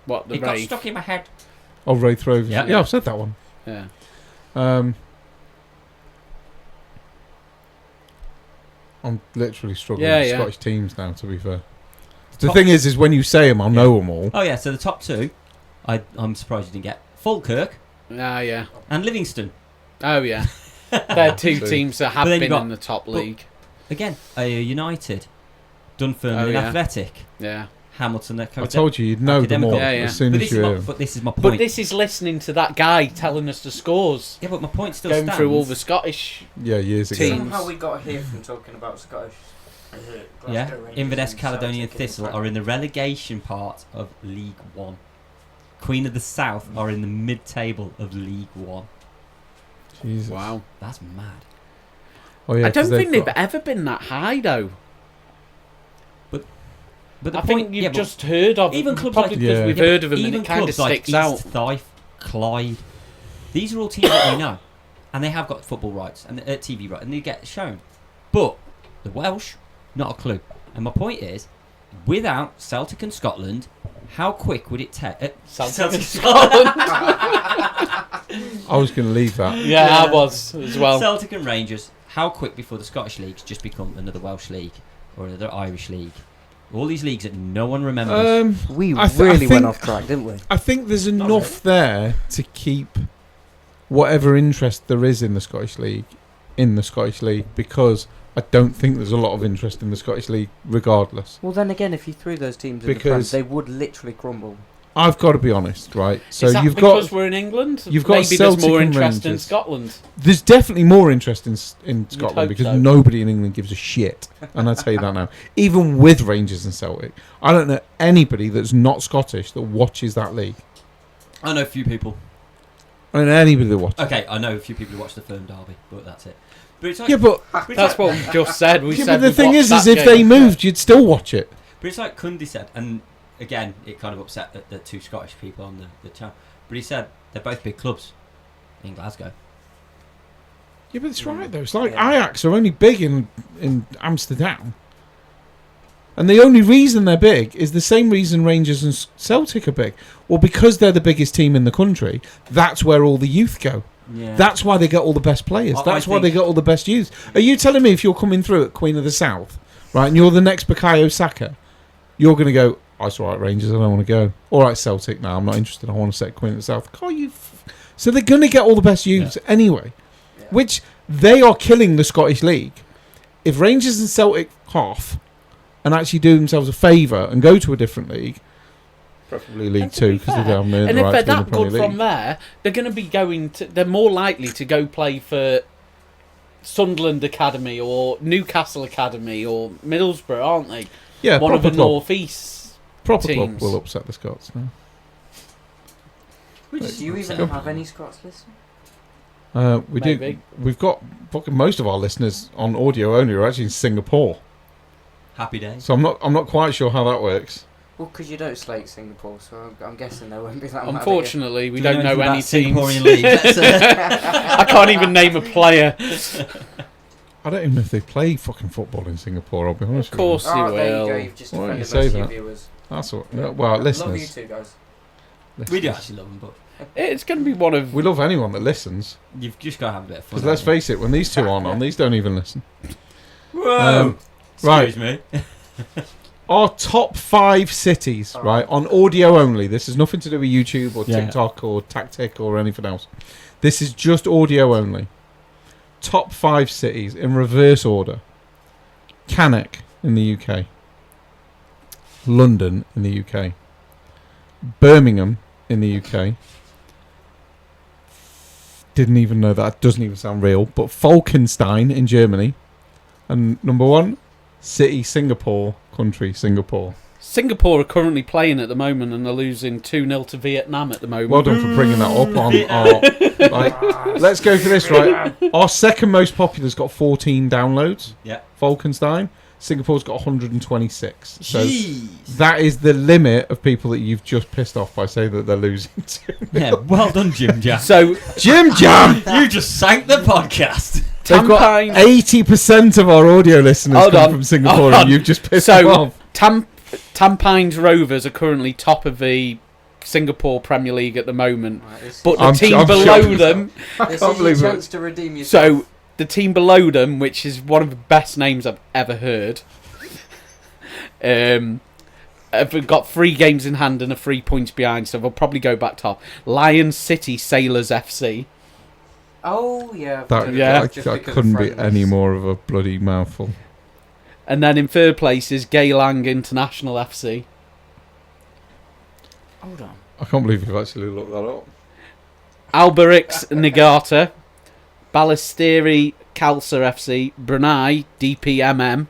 What, the It got Wraith? stuck in my head. Oh, Wraith Rovers. Yeah. Yeah, I've said that one. Yeah. I'm literally struggling Yeah, with yeah. Scottish teams now, to be fair. The Top- thing is when you say them, I'll know them all. Oh yeah, so the top two, I'm surprised you didn't get Falkirk Ah, yeah. and Livingston. Oh, yeah. They're two So- teams that have But then been you got- in the top league. Again, United, Dunfermline, Oh, and yeah. Athletic, Yeah. Hamilton. I told you, you'd know them Academical. all Yeah, yeah. as soon But as this, you is hear my, them. but this is my But point. this is listening to that guy telling us the scores. Yeah, but my point still Going stands. through all the Scottish. Yeah, years ago. Teams. Somehow we got here from talking about Scottish. Yeah, Glasgow Rangers Inverness, and Caledonian Celtic Thistle and are in the relegation part of League One. Queen of the South are in the mid-table of League One. Jesus. Wow. That's mad. Oh, yeah, I don't 'cause think they've got- ever been that high, though. But the I point, think you've yeah, but just heard of even them. clubs Probably like- because Yeah. we've Yeah, heard of them and even it kind of clubs like sticks out. East Fife, Clyde, these are all teams that we know, and they have got football rights and TV rights, and they get shown. But the Welsh, not a clue. And my point is, without Celtic and Scotland, how quick would it take? Celtic and Scotland. I was going to leave that. Yeah, I was as well. Celtic and Rangers, how quick before the Scottish leagues just become another Welsh league or another Irish league? All these leagues that no one remembers. We I really think- went off track, didn't we? I think there's Not enough there to keep whatever interest there is in the Scottish League because I don't think there's a lot of interest in the Scottish League regardless. Well, then again, if you threw those teams in the Because- Prem, they would literally crumble. I've got to be honest, right? So Is that you've because got we're in England? you've got Maybe Celtic there's more and interest in Rangers. Scotland. there's definitely more interest in Scotland hope because so. nobody in England gives a shit, and I tell you that now. Even with Rangers and Celtic, I don't know anybody that's not Scottish that watches that league. I know a few people. I don't know anybody that watches. Okay, I know a few people who watch the Firm Derby, but that's it. But it's like, Yeah, but but it's That's like, what we just said. We yeah, said but the we'd thing watch is that if game. they moved, you'd still watch it. But it's like Cundy said, and again, it kind of upset the two Scottish people on the channel. But he said they're both big clubs in Glasgow. Yeah, but it's right though. It's like Yeah. Ajax are only big in Amsterdam, and the only reason they're big is the same reason Rangers and Celtic are big. Well, because they're the biggest team in the country. That's where all the youth go. Yeah. That's why they get all the best players. I That's why they think- get all the best youth. Are you telling me if you're coming through at Queen of the South, right, and you're the next Bukayo Saka, you're going to go, oh, it's all right, Rangers, I don't want to go. All right, Celtic, now I'm not interested. I want to set Queen of the South. God, you So they're going to get all the best youths anyway, which they are killing the Scottish League. If Rangers and Celtic half and actually do themselves a favour and go to a different league, preferably League Two, because they're down there. And if they're that good from there, they're going to be they're more likely to go play for Sunderland Academy or Newcastle Academy or Middlesbrough, aren't they? Yeah, one of the North East proper teams. Club will upset the Scots now. Do you even have any Scots listeners? We do. We've got most of our listeners on audio only are actually in Singapore. Happy days. So I'm not quite sure how that works. Well, because you don't slate Singapore, so I'm guessing there won't be that. Unfortunately, we don't know any teams. Singaporean league. I can't even name a player. I don't even know if they play fucking football in Singapore. I'll be honest. Of course with you will. There you go. You've just Why don't you offended say most of that? your viewers. That's what. No, well, listeners. Love you too, guys. We do actually love them, but It's going to be one of. We love anyone that listens. you've just got to have a bit of fun. Because let's face it, when these two aren't on, these don't even listen. Whoa! Right. Excuse me. Our top 5 cities, right, on audio only. This has nothing to do with YouTube or TikTok or Tactic or anything else. This is just audio only. Top 5 cities in reverse order. Cannock in the UK. London in the UK. Birmingham in the UK. Didn't even know that. Doesn't even sound real. But Falkenstein in Germany. And number 1, city Singapore, country Singapore. Singapore are currently playing at the moment and they're losing 2-0 to Vietnam at the moment. Well done for bringing that up on our... Right, let's go for this, right? Our second most popular's got 14 downloads. Yeah. Falkenstein. Singapore's got 126. So Jeez. that is the limit of people that you've just pissed off by saying that they're losing to. Yeah, well done, Jim Jam. So, Jim Jam! You just sank the podcast. They've got 80% of our audio listeners come from Singapore and you've just pissed them off. Tampines Rovers are currently top of the Singapore Premier League at the moment. Right, but the team below them... This is your chance to redeem yourself. So, the team below them, which is one of the best names I've ever heard, have got 3 games in hand and are 3 points behind, so they'll probably go back top. Lion City Sailors FC. Oh, yeah. That couldn't be any more of a bloody mouthful. And then in third place is Geylang International FC. Hold on. I can't believe you've actually looked that up. Alberix Niigata. Ballesteri Khalsa FC. Brunei DPMM.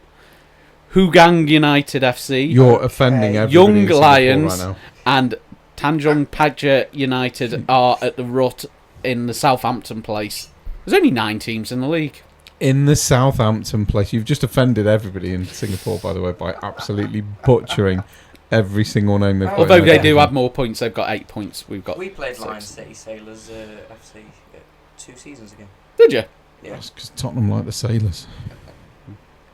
Hugang United FC. You're offending everybody Young in Singapore Lions right now. and Tanjung Paja United are at the rut in the Southampton place. There's only 9 teams in the league. In the Southampton place. You've just offended everybody in Singapore, by the way, by absolutely butchering every single name they've got. Although they do have more points, they've got 8 points. We played 6. Lion City Sailors FC 2 seasons ago. Did you? Yeah. That's because Tottenham like the Sailors.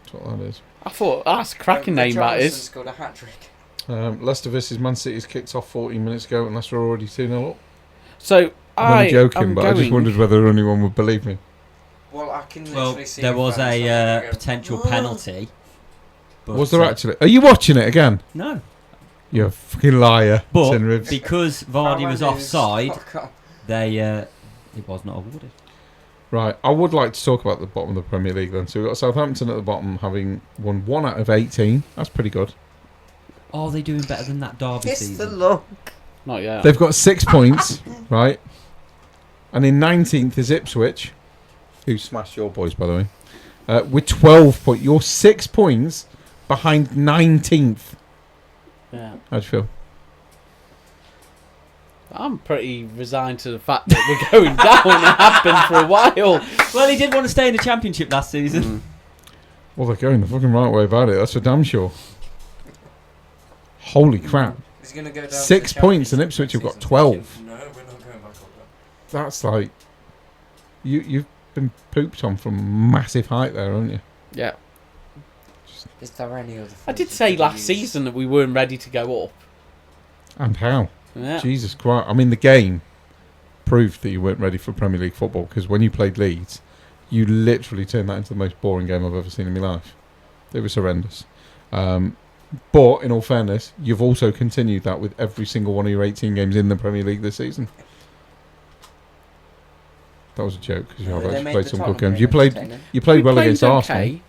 That's what that is. I thought that's a cracking name. That is. Scored a hat trick. Leicester versus Man City's kicked off 14 minutes ago, and Leicester are already 2-0 up. So I'm only joking, am but going. I just wondered whether anyone would believe me. Well, I can literally see. There was a potential penalty. But, Was there actually? Are you watching it again? No. You're a fucking liar. But Tin Ribs. because Vardy was offside, it was not awarded. Right, I would like to talk about the bottom of the Premier League then. So we've got Southampton at the bottom, having won 1 out of 18. That's pretty good. Are they doing better than that Derby It's season? the luck. Not yet. They've got 6 points, right? And in 19th is Ipswich, who smashed your boys, by the way, with 12 points. You're 6 points behind 19th. Yeah. How do you feel? I'm pretty resigned to the fact that we're going down and have been for a while. Well, he did want to stay in the Championship last season. Well, they're going the fucking right way about it. That's for damn sure. Holy crap. He's gonna go down 6 points and Ipswich have got 12. No, we're not going back up That's like... You've been pooped on from massive height there, haven't you? Yeah. Is there any other? I did say last season that we weren't ready to go up. And how? Yeah. Jesus Christ. I mean, the game proved that you weren't ready for Premier League football, because when you played Leeds, you literally turned that into the most boring game I've ever seen in my life. It was horrendous. But, in all fairness, you've also continued that with every single one of your 18 games in the Premier League this season. That was a joke because you have They actually made played the some Tottenham good games. game You played entertaining. well against okay. Arsenal.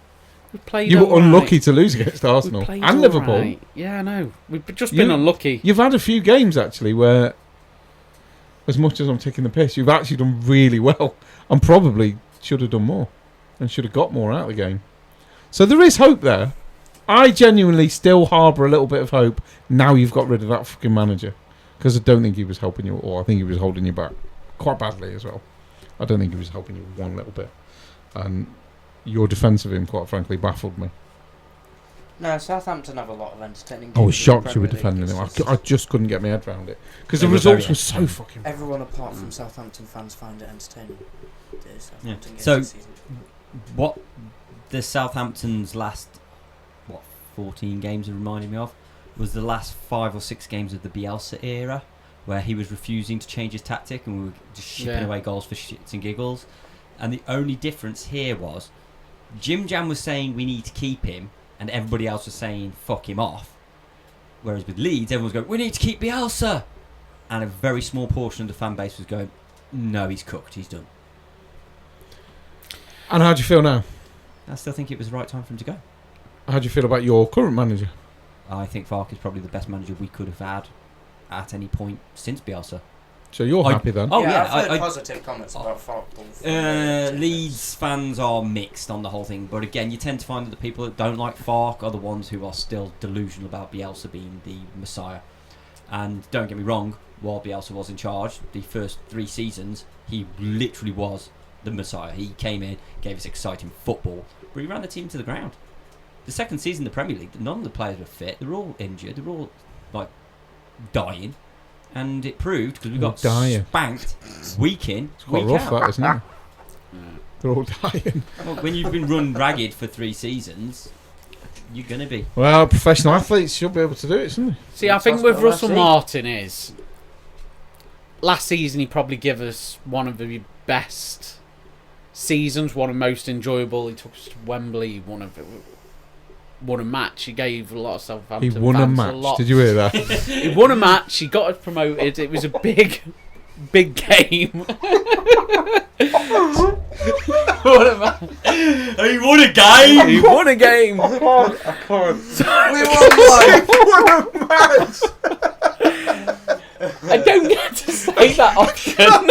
We played You were alright. unlucky to lose against We Arsenal played and Liverpool. alright. Yeah, I know. We've just been unlucky. You've had a few games actually where, as much as I'm taking the piss, you've actually done really well and probably should have done more and should have got more out of the game. So there is hope there. I genuinely still harbour a little bit of hope now you've got rid of that fucking manager, because I don't think he was helping you, or I think he was holding you back quite badly as well. I don't think he was helping you one little bit, and your defence of him, quite frankly, baffled me. No, Southampton have a lot of entertaining games. I was in the shocked you were Premier League. defending him. It's just- I just couldn't get my head around it because They the were results very were so fucking. Everyone apart from Southampton fans find it entertaining. The Southampton games So- this season. What the Southampton's last 14 games are reminding me of was the last 5 or 6 games of the Bielsa era, where he was refusing to change his tactic and we were just shipping away goals for shits and giggles. And the only difference here was Jim Jam was saying we need to keep him, and everybody else was saying fuck him off. Whereas with Leeds, everyone was going, we need to keep Bielsa, and a very small portion of the fan base was going, no, he's cooked, he's done. And how do you feel now? I still think it was the right time for him to go. How do you feel about your current manager? I think Farke is probably the best manager we could have had at any point since Bielsa. So you're happy then? Oh yeah, I've heard positive comments about football. Leeds fans are mixed on the whole thing, but again, you tend to find that the people that don't like Farke are the ones who are still delusional about Bielsa being the Messiah. And don't get me wrong, while Bielsa was in charge, the first 3 seasons, he literally was the Messiah. He came in, gave us exciting football, but he ran the team to the ground. The second season in the Premier League, none of the players were fit. They were all injured. They were all like dying, and it proved because we got spanked week in, It's quite week rough, out. that, isn't it? They're all dying. Well, when you've been run ragged for 3 seasons, you're gonna be. Well, professional athletes should be able to do it, shouldn't they? See, I think That's with what I Russell see. Martin is last season he probably gave us one of the best seasons, one of the most enjoyable. He took us to Wembley, won a match. He gave a lot of Southampton He won a fans match. lot. Did you hear that? He won a match. He got us promoted. It was a big game. What a match. He won a game. He won a game. I can't. We won one. I don't get to say that often.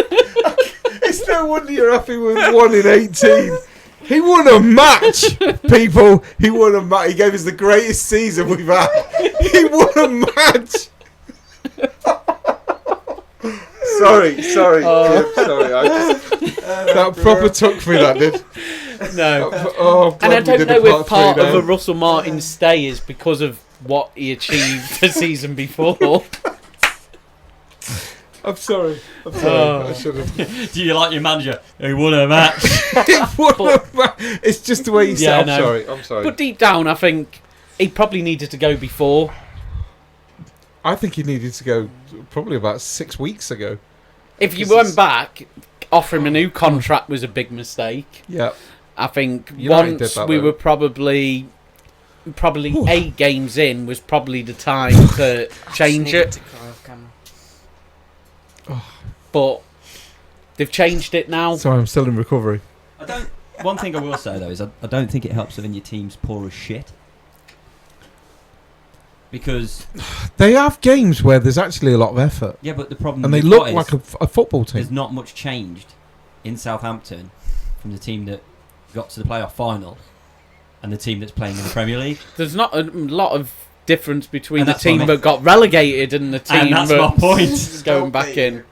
It's no wonder you're happy with 1 in 18. He won a match, people. He won a match. He gave us the greatest season we've had. He won a match. sorry. Sorry. I just, that proper took me. That did. No. Oh, And I glad we don't did know a if part three of now. a Russell Martin stay is because of what he achieved the season before. I'm sorry. Oh. I should have. Do you like your manager? He won a match. He won a match. It's just the way you Yeah, said. I I'm know. sorry. I'm sorry. But deep down, I think he probably needed to go before. I think he needed to go probably about 6 weeks ago. If you Because went it's- back, offering him a new contract was a big mistake. Yeah. I think United did once that, we though. were probably Ooh. 8 games in was probably the time to change Sneak it. to cry off camera. But they've changed it now. Sorry, I'm still in recovery. I don't. One thing I will say though is I don't think it helps when your team's poor as shit. Because They have games where there's actually a lot of effort, yeah, but the problem and they we've look got is like a football there's team. not much changed in Southampton from the team that got to the playoff final and the team that's playing in the Premier League. There's not a lot of difference between And the that's what I team mean. that got relegated and the team And that's my that's point. going back in.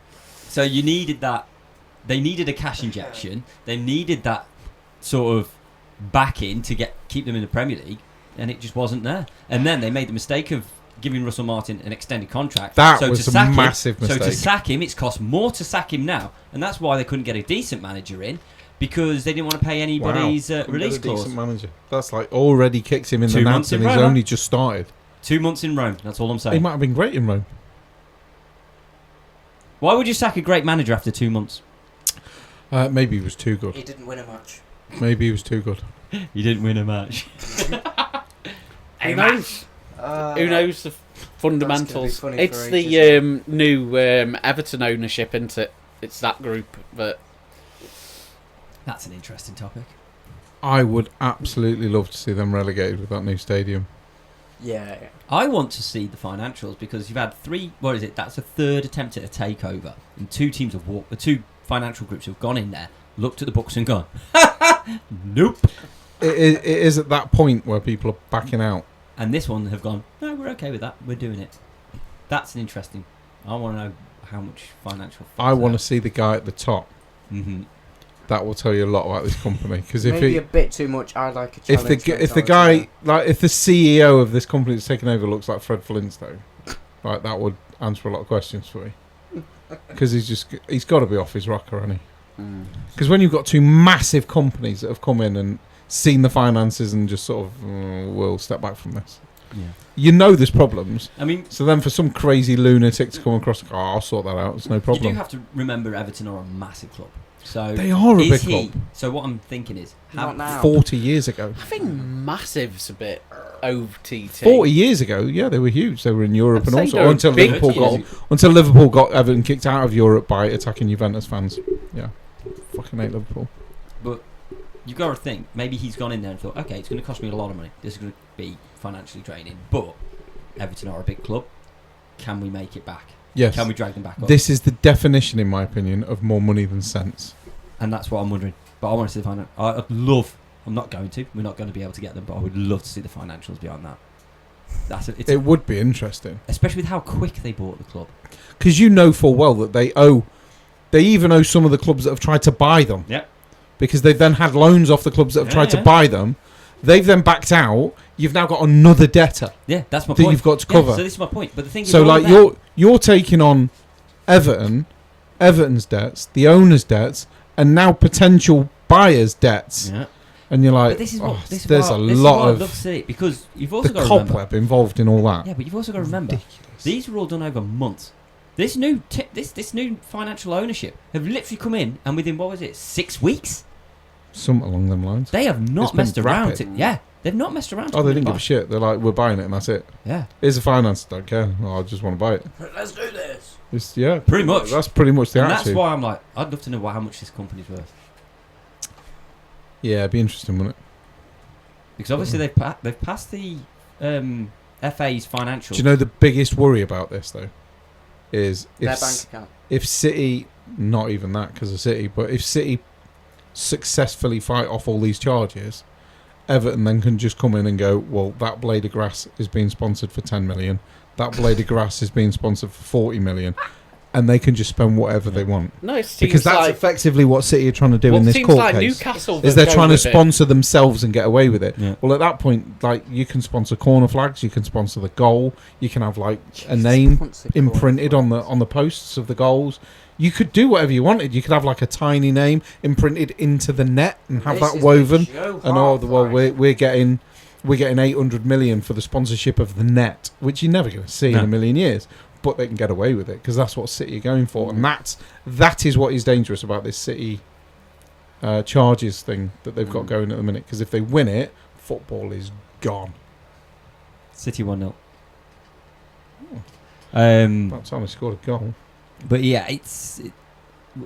So you needed that. They needed a cash injection. They needed that sort of backing to keep them in the Premier League, and it just wasn't there. And then they made the mistake of giving Russell Martin an extended contract. That so was to a sack massive him, So mistake. to sack him, it's cost more to sack him now, and that's why they couldn't get a decent manager in because they didn't want to pay anybody's Couldn't release get a decent clause. manager. That's like already kicks him in 2 the months nuts, and in he's Rome, only just started. 2 months in Rome. That's all I'm He saying. might have been great in Rome. Why would you sack a great manager after 2 months? Maybe he was too good. He didn't win a match. Maybe he was too good. You didn't win a match. Who knows? Who knows the fundamentals? funny for It's ages, the new Everton ownership, isn't it? It's that group that That's an interesting topic. I would absolutely love to see them relegated with that new stadium. Yeah. I want to see the financials because you've had three. What is it? That's a third attempt at a takeover, and two teams have walked. The two financial groups have gone in there, looked at the books, and gone, nope. It is at that point where people are backing out. And this one have gone, no, we're okay with that. We're doing it. That's an interesting. I want to know how much financial. I want to see the guy at the top. Mm-hmm. That will tell you a lot about this company. Because if Maybe a bit too much. I like a challenge. if the guy, like, if the CEO of this company that's taken over looks like Fred Flintstone, like, that would answer a lot of questions for you. Because he's got to be off his rocker, hasn't he? Because when you've got two massive companies that have come in and seen the finances and just sort of, we'll step back from this. Yeah. You know there's problems. I mean, So then for some crazy lunatic to come across, I'll sort that out. It's no you problem. do have to remember Everton are a massive club. So They are a is big he? club. So what I'm thinking is, Not now. 40 years ago. I think massive's a bit OTT. 40 years ago, yeah, they were huge. They were in Europe I'd and say also they're until big Liverpool got Everton kicked out of Europe by attacking Juventus fans. Yeah, fucking hate Liverpool. But you've got to think, maybe he's gone in there and thought, okay, it's going to cost me a lot of money. This is going to be financially draining. But Everton are a big club. Can we make it back? Yes, Can we drag them back up? this is the definition, in my opinion, of more money than sense. And that's what I'm wondering. But I want to see the financials. I'd love. I'm not going to. We're not going to be able to get them. But I would love to see the financials behind that. It's It would be interesting. especially with how quick they bought the club. Because you know full well that they even owe some of the clubs that have tried to buy them. Yep. Because they've then had loans off the clubs that have tried to Yeah. buy them. They've then backed out. You've now got another debtor Yeah, that's my that point. you've got to Yeah, cover. so this is my point. But the thing is, So all like of that- you're taking on Everton's debts, the owner's debts, and now potential buyers' debts, Yeah. and you're like, But this is what. This is there's why, a this is lot why I'd of love to see it because you've also the got to remember. cobweb involved in all that. Yeah, but you've also got to remember Ridiculous. these were all done over months. This new this new financial ownership have literally come in, and within what was it, 6 weeks? Something along them lines. They have It's not been messed around. rapid. Yeah, they've not messed around. Oh, they didn't give a shit. They're like, we're buying it, and that's it. Yeah, Here's the finance. Don't care. Oh, I just want to buy it. Let's do this. It's, yeah, pretty much. That's pretty much the And that's attitude. why I'm like, I'd love to know how much this company's worth Yeah, it'd be interesting, wouldn't it? because obviously they've passed the FA's financial. Do you know the biggest worry about this though? Is Their bank account. if City, not even that because of City, but if City successfully fight off all these charges, Everton then can just come in and go, well, that blade of grass is being sponsored for 10 million, that blade of grass is being sponsored for 40 million, and they can just spend whatever they want. No, it seems Because that's like, effectively what City are trying to do well, in it this seems court like case. Newcastle Is that they're go trying to with it. sponsor themselves and get away with it. Yeah. Well, at that point, like, you can sponsor corner flags, you can sponsor the goal, you can have like a name imprinted on the posts of the goals. You could do whatever you wanted. You could have like a tiny name imprinted into the net and have that woven. And we're getting 800 million for the sponsorship of the net, which you're never going to see in No. a million years. But they can get away with it because that's what City are going for, and that is what is dangerous about this City charges thing that they've got going at the minute. Because if they win it, football is gone. City 1-0. About time they scored a goal. But yeah,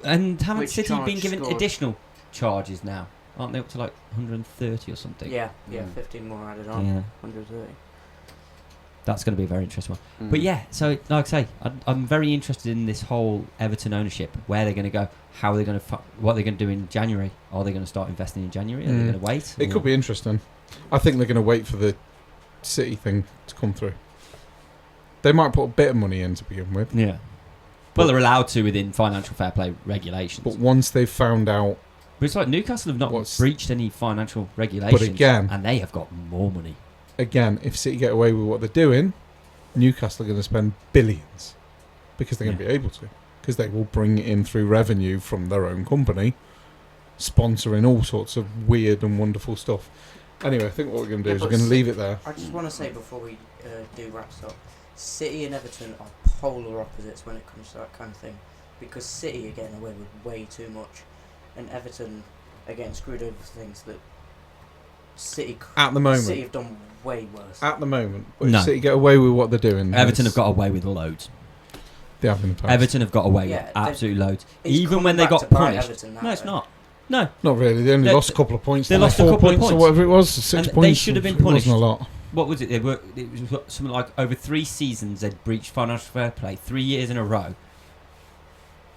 and haven't Which City been charge given scored? additional charges now? Aren't they up to like 130 or something? Yeah, Mm. 15 more added on. Yeah. 130. That's going to be a very interesting one. Mm. But yeah, so like I say, I'm very interested in this whole Everton ownership. Where they're going to go, how are they going to, what they're going to do in January? Are they going to start investing in January? Are they going to wait? It could be interesting. I think they're going to wait for the City thing to come through. They might put a bit of money in to begin with. Yeah. Well, they're allowed to within financial fair play regulations. But once they've found out, But it's like Newcastle have not What's- breached any financial regulations. again- and they have got more money. if City get away with what they're doing, Newcastle are going to spend billions because they're going to Yeah. be able to. Because they will bring it in through revenue from their own company, sponsoring all sorts of weird and wonderful stuff. Anyway, I think what we're going to do Yeah, is we're but going to leave it there. I just want to say before we do wrap this up, City and Everton are polar opposites when it comes to that kind of thing. Because City are getting away with way too much, and Everton are getting screwed over for things that City At the moment. City have done way worse. At the moment, but No. if City get away with what they're doing, Everton it's- have got away with loads. They have in the past. Everton have got away Yeah, with absolute loads. It's Even coming when they back got to bite punished. Everton now, No, it's though. not. No. Not really. They only They- lost a couple of points. they didn't lost a 4 couple of points or points. whatever it was. 6 And they points. should have been It wasn't a punished. lot. What was it? It was something like over 3 seasons they'd breached financial fair play 3 years in a row.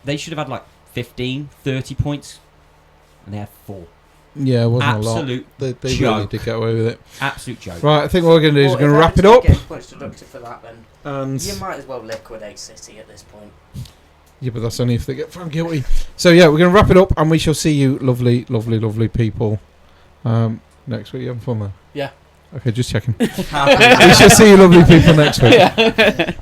They should have had like 15, 30 points, and they had 4. Yeah, it wasn't a lot. Absolute They really joke. did get away with it. Absolute joke. Right, I think what we're going to do is Well, we're going to if wrap it Everton up. get points deducted for that, then And you might as well liquidate City at this point. yeah, but that's only if they get found guilty. So yeah, we're going to wrap it up, and we shall see you, lovely, lovely, lovely people, next week. You having fun, man? Yeah. Okay, just checking. Happy. We shall see you, lovely people, next week. Yeah.